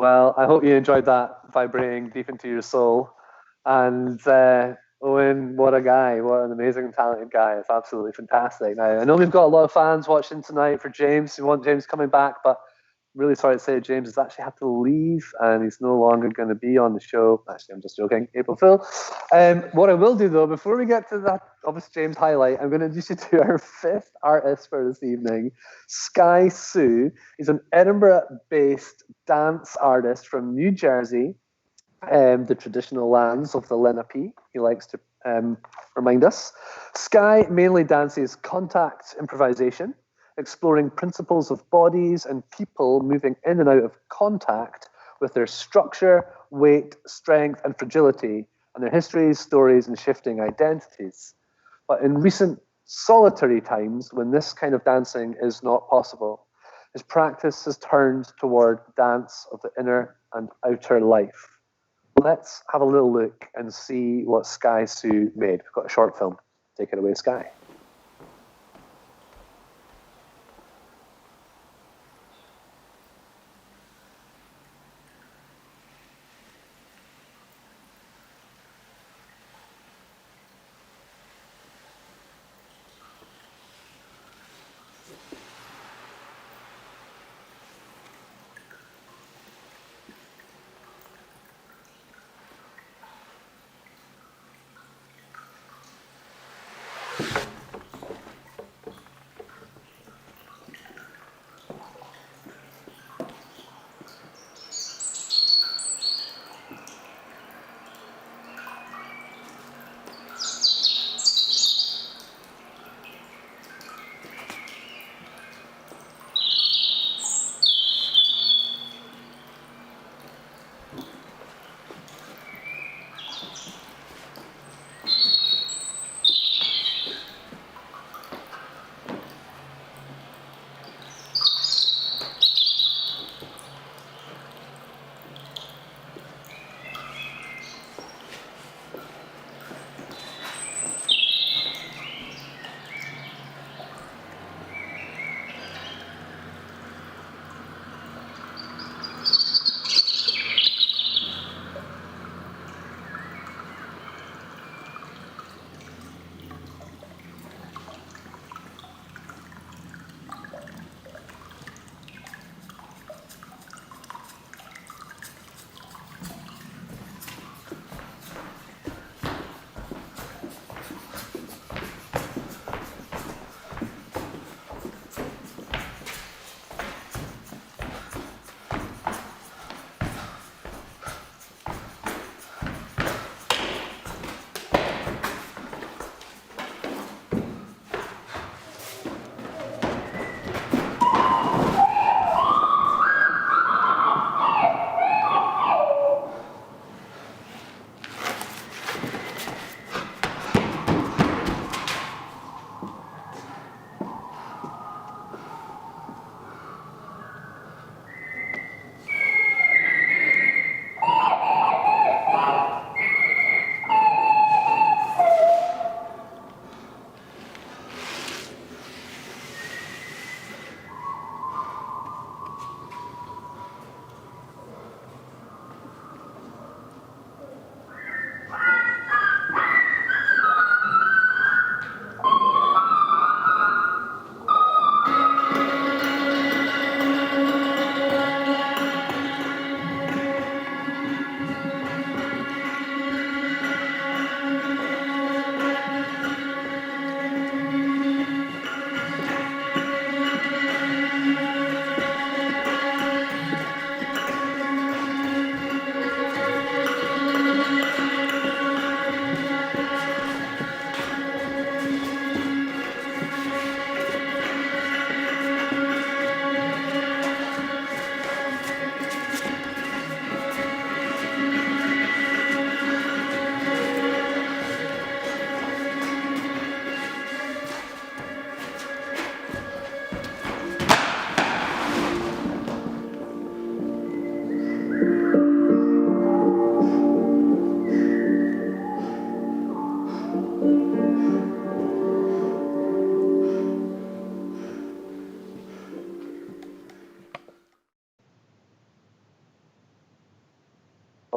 Well, I hope you enjoyed that vibrating deep into your soul. And Owen, what a guy. What an amazing, talented guy. It's absolutely fantastic. Now, I know we've got a lot of fans watching tonight for James. We want James coming back, but really sorry to say James has actually had to leave and he's no longer going to be on the show. Actually, I'm just joking. April Fool. What I will do, though, before we get to that obvious James highlight, I'm going to introduce you to our fifth artist for this evening, Sky Sue. He's an Edinburgh-based dance artist from New Jersey, the traditional lands of the Lenape, he likes to remind us. Sky mainly dances contact improvisation, exploring principles of bodies and people moving in and out of contact with their structure, weight, strength, and fragility, and their histories, stories, and shifting identities. But in recent solitary times, when this kind of dancing is not possible, his practice has turned toward dance of the inner and outer life. Let's have a little look and see what Sky Sue made. We've got a short film. Take it away, Sky.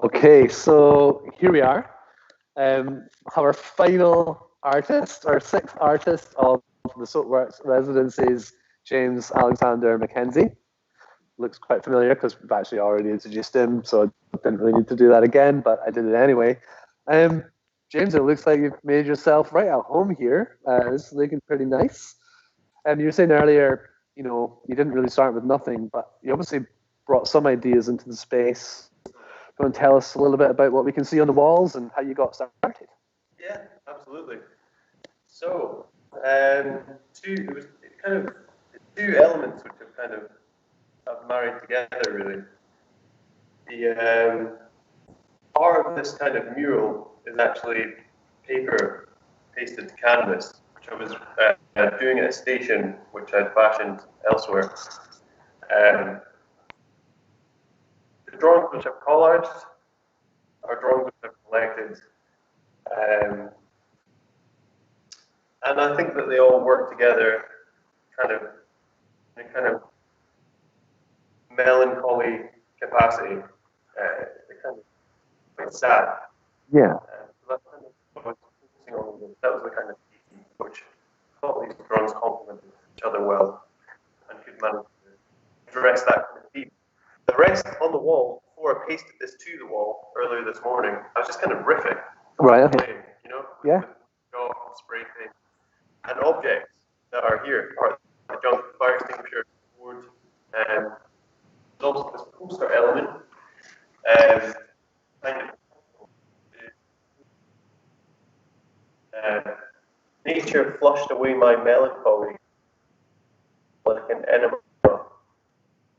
Okay, so here we are. Our final artist, our sixth artist of the Soapworks Residencies, James Alexander McKenzie. Looks quite familiar because we've actually already introduced him, so I didn't really need to do that again, but I did it anyway. James, it looks like you've made yourself right at home here. This is looking pretty nice. You were saying earlier, you know, you didn't really start with nothing, but you obviously brought some ideas into the space. You want to tell us a little bit about what we can see on the walls and how you got started? Yeah, absolutely. So, it was kind of two elements which have married together really. The part of this kind of mural is actually paper pasted to canvas, which I was doing at a station which I'd fashioned elsewhere. The drawings which I've collaged are drawings which I've collected. And I think that they all work together in a kind of melancholy capacity. They're kind of quite sad. Yeah. So that's kind of what I was focusing on. That was the kind of theme which I thought these drawings complemented each other well and could manage to address that kind of theme. The rest on the wall, before I pasted this to the wall earlier this morning, I was just kind of riffing. Right. Okay. Playing, you know, Yeah. with chalk and spray paint. And objects that are here are the junk fire extinguisher, board, and there's also this poster element. Kind of, nature flushed away my melancholy like an enema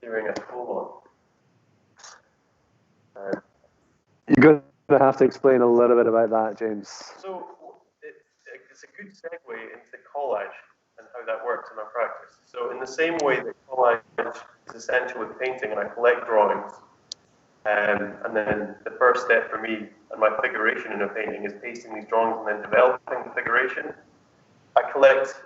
during a colon. You're going to have to explain a little bit about that, James. So it's a good segue into collage and how that works in my practice. So in the same way that collage is essential with painting, and I collect drawings, and then the first step for me and my figuration in a painting is pasting these drawings and then developing the figuration. I collect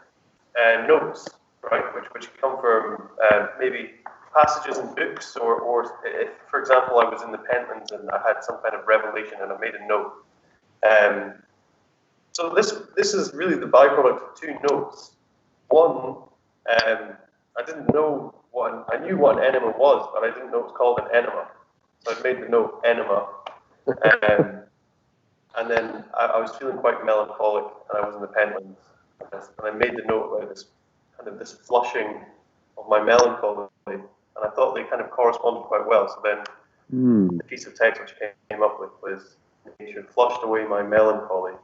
notes, right, which come from maybe passages in books, or if, for example, I was in the Pentlands and I had some kind of revelation and I made a note. So this is really the byproduct of two notes. One, I didn't know I knew what an enema was, but I didn't know it was called an enema. So I made the note enema. And then I was feeling quite melancholic, and I was in the Pentlands, and I made the note about this flushing of my melancholy, and I thought they kind of corresponded quite well. So then the piece of text which I came up with was, "Nature flushed away my melancholy."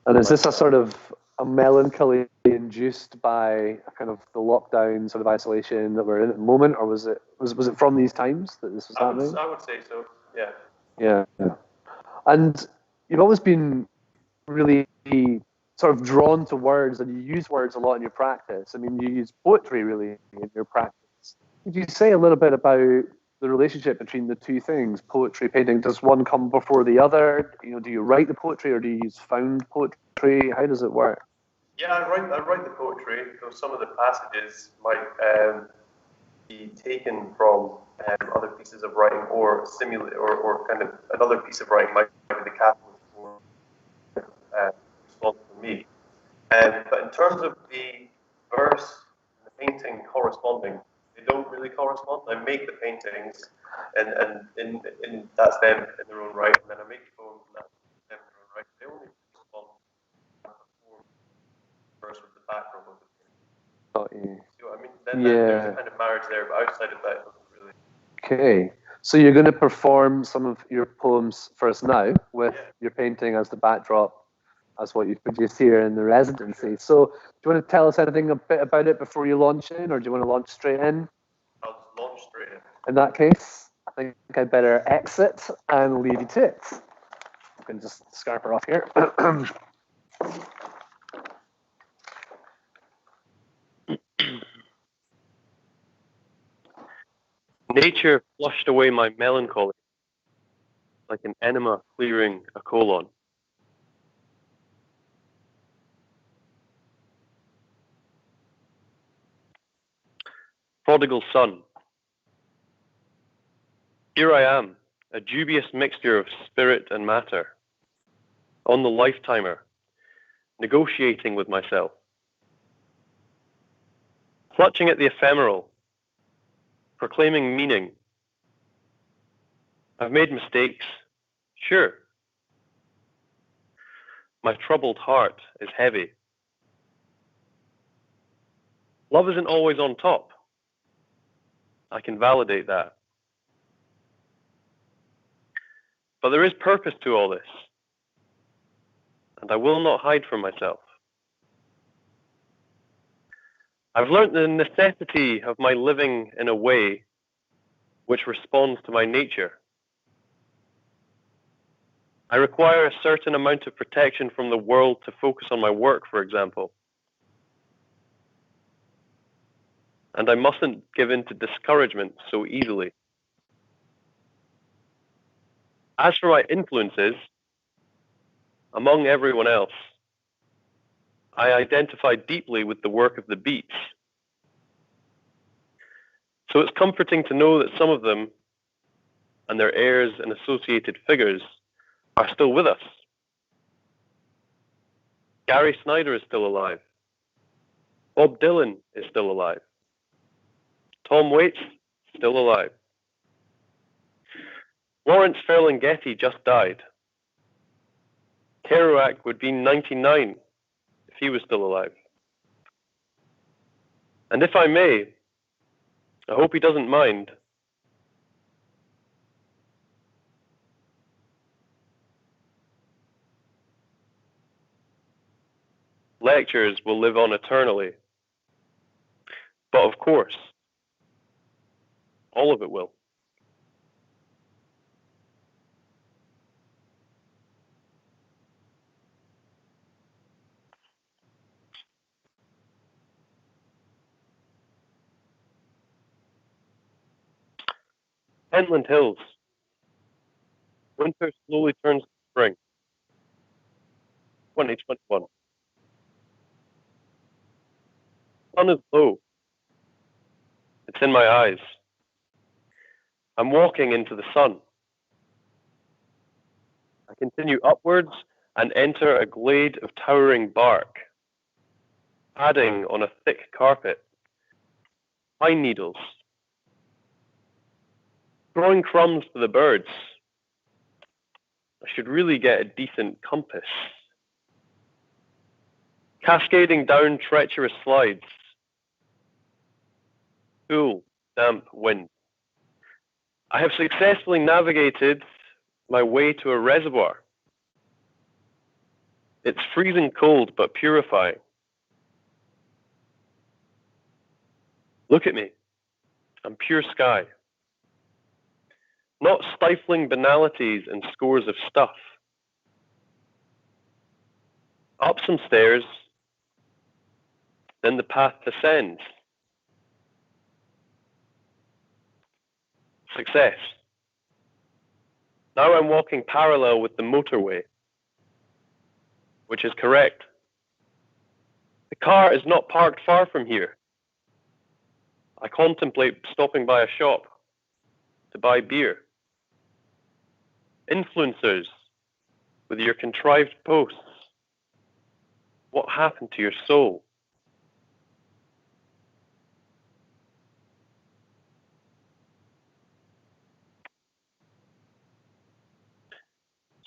And is this a sort of a melancholy induced by kind of the lockdown sort of isolation that we're in at the moment, or was it from these times that this was happening? I would say so. Yeah. Yeah. And you've always been really sort of drawn to words, and you use words a lot in your practice. I mean, you use poetry really in your practice. Could you say a little bit about the relationship between the two things, poetry, painting? Does one come before the other? You know, do you write the poetry or do you use found poetry? How does it work? Yeah, I write the poetry. So some of the passages might be taken from other pieces of writing, or simulate, or kind of another piece of writing might be the catalyst for response from me. But in terms of the verse and the painting corresponding, they don't really correspond. I make the paintings, and that's them in their own right, and then I make the poems, and that's them in their own right. They only correspond verse with the background of the painting. Got you. See what I mean? Then there's a kind of marriage there, but outside of that, it doesn't really. Okay. So you're going to perform some of your poems for us now with your painting as the backdrop, as what you've produced here in the residency. So do you want to tell us anything a bit about it before you launch in, or do you want to launch straight in? I'll launch straight in. In that case, I think I'd better exit and leave you to it. I can just scarp her off here. Nature flushed away my melancholy like an enema clearing a colon. Prodigal son. Here I am, a dubious mixture of spirit and matter, on the lifetimer, negotiating with myself, clutching at the ephemeral, proclaiming meaning. I've made mistakes, sure. My troubled heart is heavy. Love isn't always on top. I can validate that. But there is purpose to all this, and I will not hide from myself. I've learnt the necessity of my living in a way which responds to my nature. I require a certain amount of protection from the world to focus on my work, for example. And I mustn't give in to discouragement so easily. As for my influences, among everyone else, I identify deeply with the work of the Beats. So it's comforting to know that some of them, and their heirs and associated figures, are still with us. Gary Snyder is still alive. Bob Dylan is still alive. Tom Waits, still alive. Lawrence Ferlinghetti just died. Kerouac would be 99 if he was still alive. And if I may, I hope he doesn't mind, lectures will live on eternally. But of course, all of it will. Pentland Hills. Winter slowly turns to spring. 2021. Sun is low. It's in my eyes. I'm walking into the sun. I continue upwards and enter a glade of towering bark, padding on a thick carpet, pine needles, throwing crumbs to the birds. I should really get a decent compass. Cascading down treacherous slides. Cool, damp wind. I have successfully navigated my way to a reservoir. It's freezing cold but purifying. Look at me. I'm pure sky. Not stifling banalities and scores of stuff. Up some stairs, then the path descends. Success. Now I'm walking parallel with the motorway, which is correct. The car is not parked far from here. I contemplate stopping by a shop to buy beer. Influencers, with your contrived posts, what happened to your soul?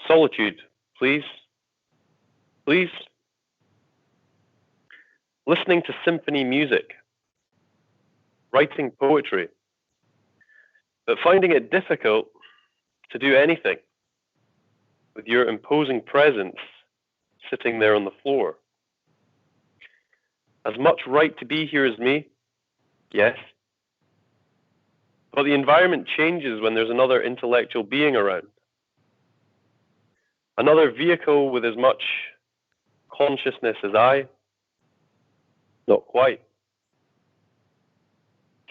Solitude, please. Please. Listening to symphony music. Writing poetry. But finding it difficult to do anything with your imposing presence sitting there on the floor. As much right to be here as me? Yes. But the environment changes when there's another intellectual being around. Another vehicle with as much consciousness as I? Not quite.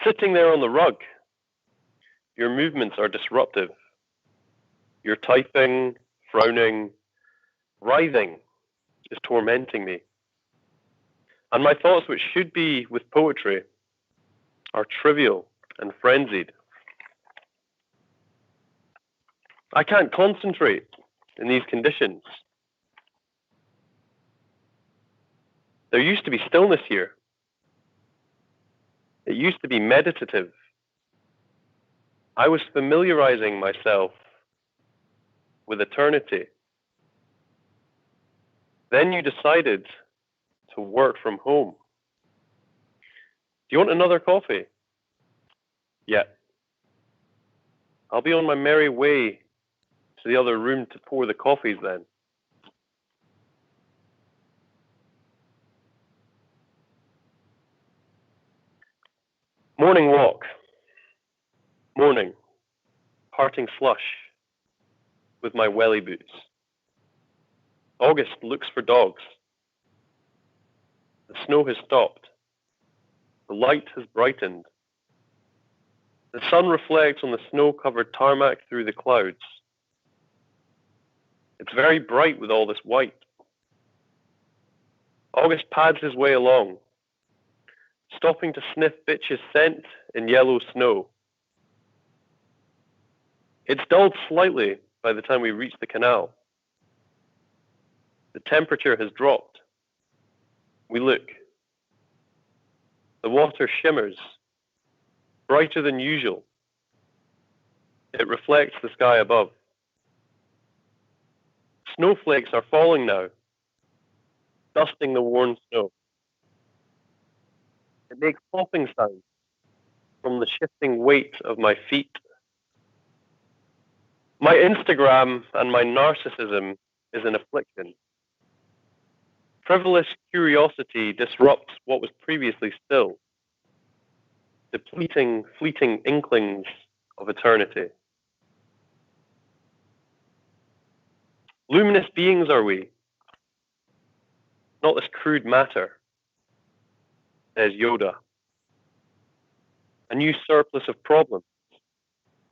Sitting there on the rug, your movements are disruptive. Your typing, frowning, writhing is tormenting me. And my thoughts, which should be with poetry, are trivial and frenzied. I can't concentrate in these conditions. There used to be stillness here. It used to be meditative. I was familiarizing myself with eternity. Then you decided to work from home. Do you want another coffee? Yeah. I'll be on my merry way to the other room to pour the coffees then. Morning walk. Morning. Parting slush with my welly boots. August looks for dogs. The snow has stopped. The light has brightened. The sun reflects on the snow-covered tarmac through the clouds. It's very bright with all this white. August pads his way along, stopping to sniff bitch's scent in yellow snow. It's dulled slightly by the time we reach the canal. The temperature has dropped. We look. The water shimmers, brighter than usual. It reflects the sky above. Snowflakes are falling now, dusting the worn snow. It makes popping sounds from the shifting weight of my feet. My Instagram and my narcissism is an affliction. Frivolous curiosity disrupts what was previously still, depleting fleeting inklings of eternity. Luminous beings are we, not this crude matter, says Yoda. A new surplus of problems,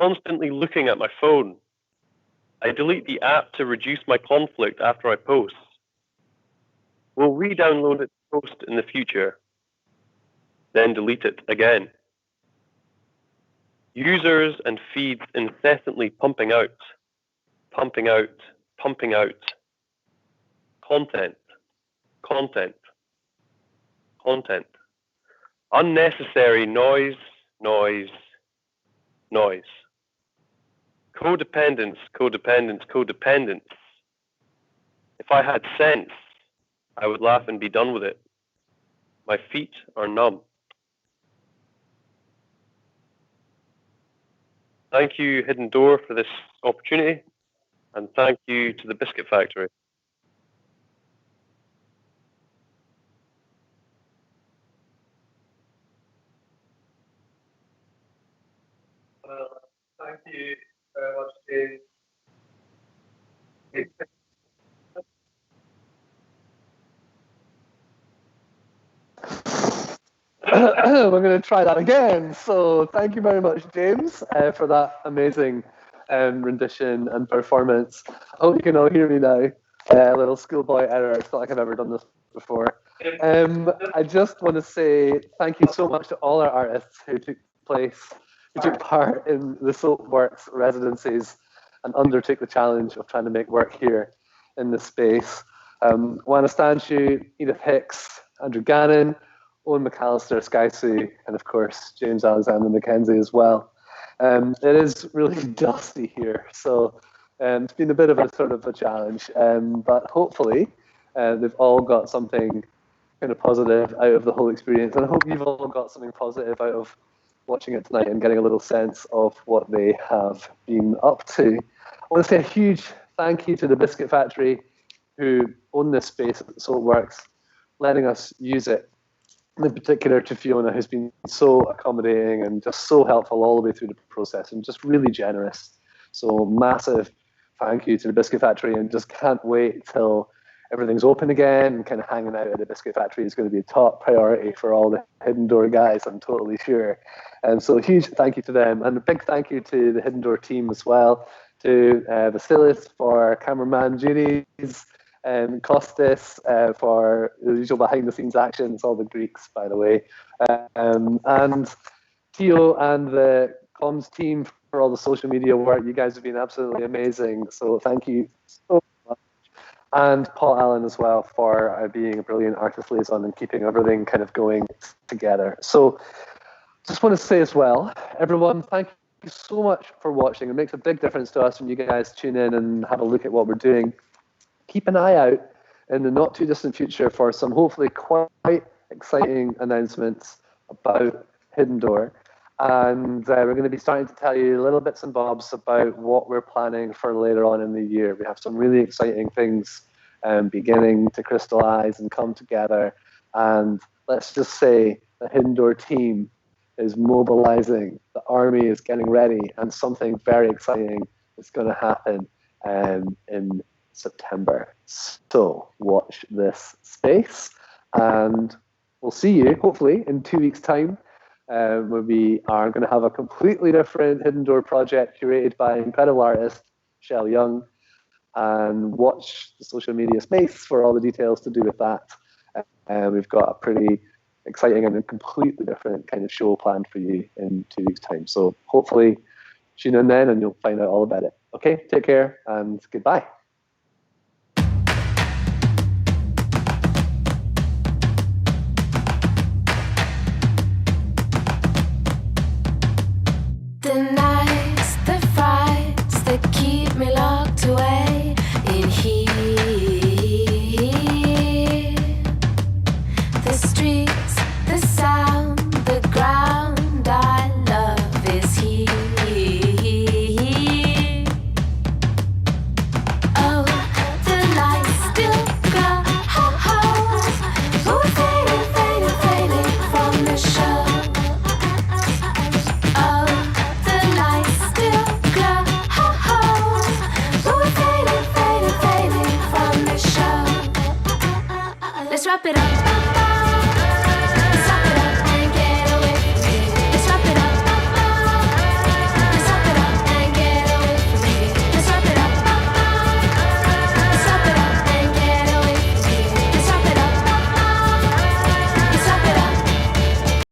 constantly looking at my phone. I delete the app to reduce my conflict after I post. We'll re-download it to post in the future, then delete it again. Users and feeds incessantly pumping out, pumping out, pumping out. Content, content, content. Unnecessary noise, noise, noise. Codependence, codependence, codependence. If I had sense, I would laugh and be done with it. My feet are numb. Thank you, Hidden Door, for this opportunity, and thank you to the Biscuit Factory. Well, thank you very much, James. We're going to try that again. So thank you very much, James, for that amazing rendition and performance. I hope you can all hear me now. A little schoolboy error. It's not like I've ever done this before. I just want to say thank you so much to all our artists who took part in the Soapworks Residencies and undertook the challenge of trying to make work here in this space. Oana Stanciu, Edith Hicks, Andrew Gannon, Owen McAllister, Skysu, and of course James Alexander McKenzie as well. It is really dusty here, so it's been a bit of a sort of a challenge, but hopefully they've all got something kind of positive out of the whole experience, and I hope you've all got something positive out of watching it tonight and getting a little sense of what they have been up to. I want to say a huge thank you to the Biscuit Factory, who own this space at Soapworks, letting us use it. In particular to Fiona, who's been so accommodating and just so helpful all the way through the process and just really generous. So massive thank you to the Biscuit Factory, and just can't wait till everything's open again, and kind of hanging out at the Biscuit Factory is going to be a top priority for all the Hidden Door guys, I'm totally sure. And so a huge thank you to them, and a big thank you to the Hidden Door team as well, to Vasilis for cameraman duties, Kostis for the usual behind the scenes action. It's all the Greeks, by the way, and Theo and the comms team for all the social media work. You guys have been absolutely amazing. So thank you so much. And Paul Allen as well for being a brilliant artist liaison and keeping everything kind of going together. So just want to say as well, everyone, thank you so much for watching. It makes a big difference to us when you guys tune in and have a look at what we're doing. Keep an eye out in the not too distant future for some hopefully quite exciting announcements about Hidden Door. And we're going to be starting to tell you little bits and bobs about what we're planning for later on in the year. We have some really exciting things beginning to crystallize and come together. And let's just say the Hidden Door team is mobilizing, the army is getting ready, and something very exciting is going to happen in September. So watch this space, and we'll see you hopefully in 2 weeks' time. Where we are going to have a completely different Hidden Door project curated by incredible artist Shell Young, and watch the social media space for all the details to do with that. We've got a pretty exciting and a completely different kind of show planned for you in 2 weeks' time. So hopefully tune in then and you'll find out all about it. Okay, take care and goodbye. The nights, the fights that keep me locked away in here. The streets, the sound, the ground I love is here. Oh, the lights still glow, but we're fading, fading, fading from the show. Let's wrap it up.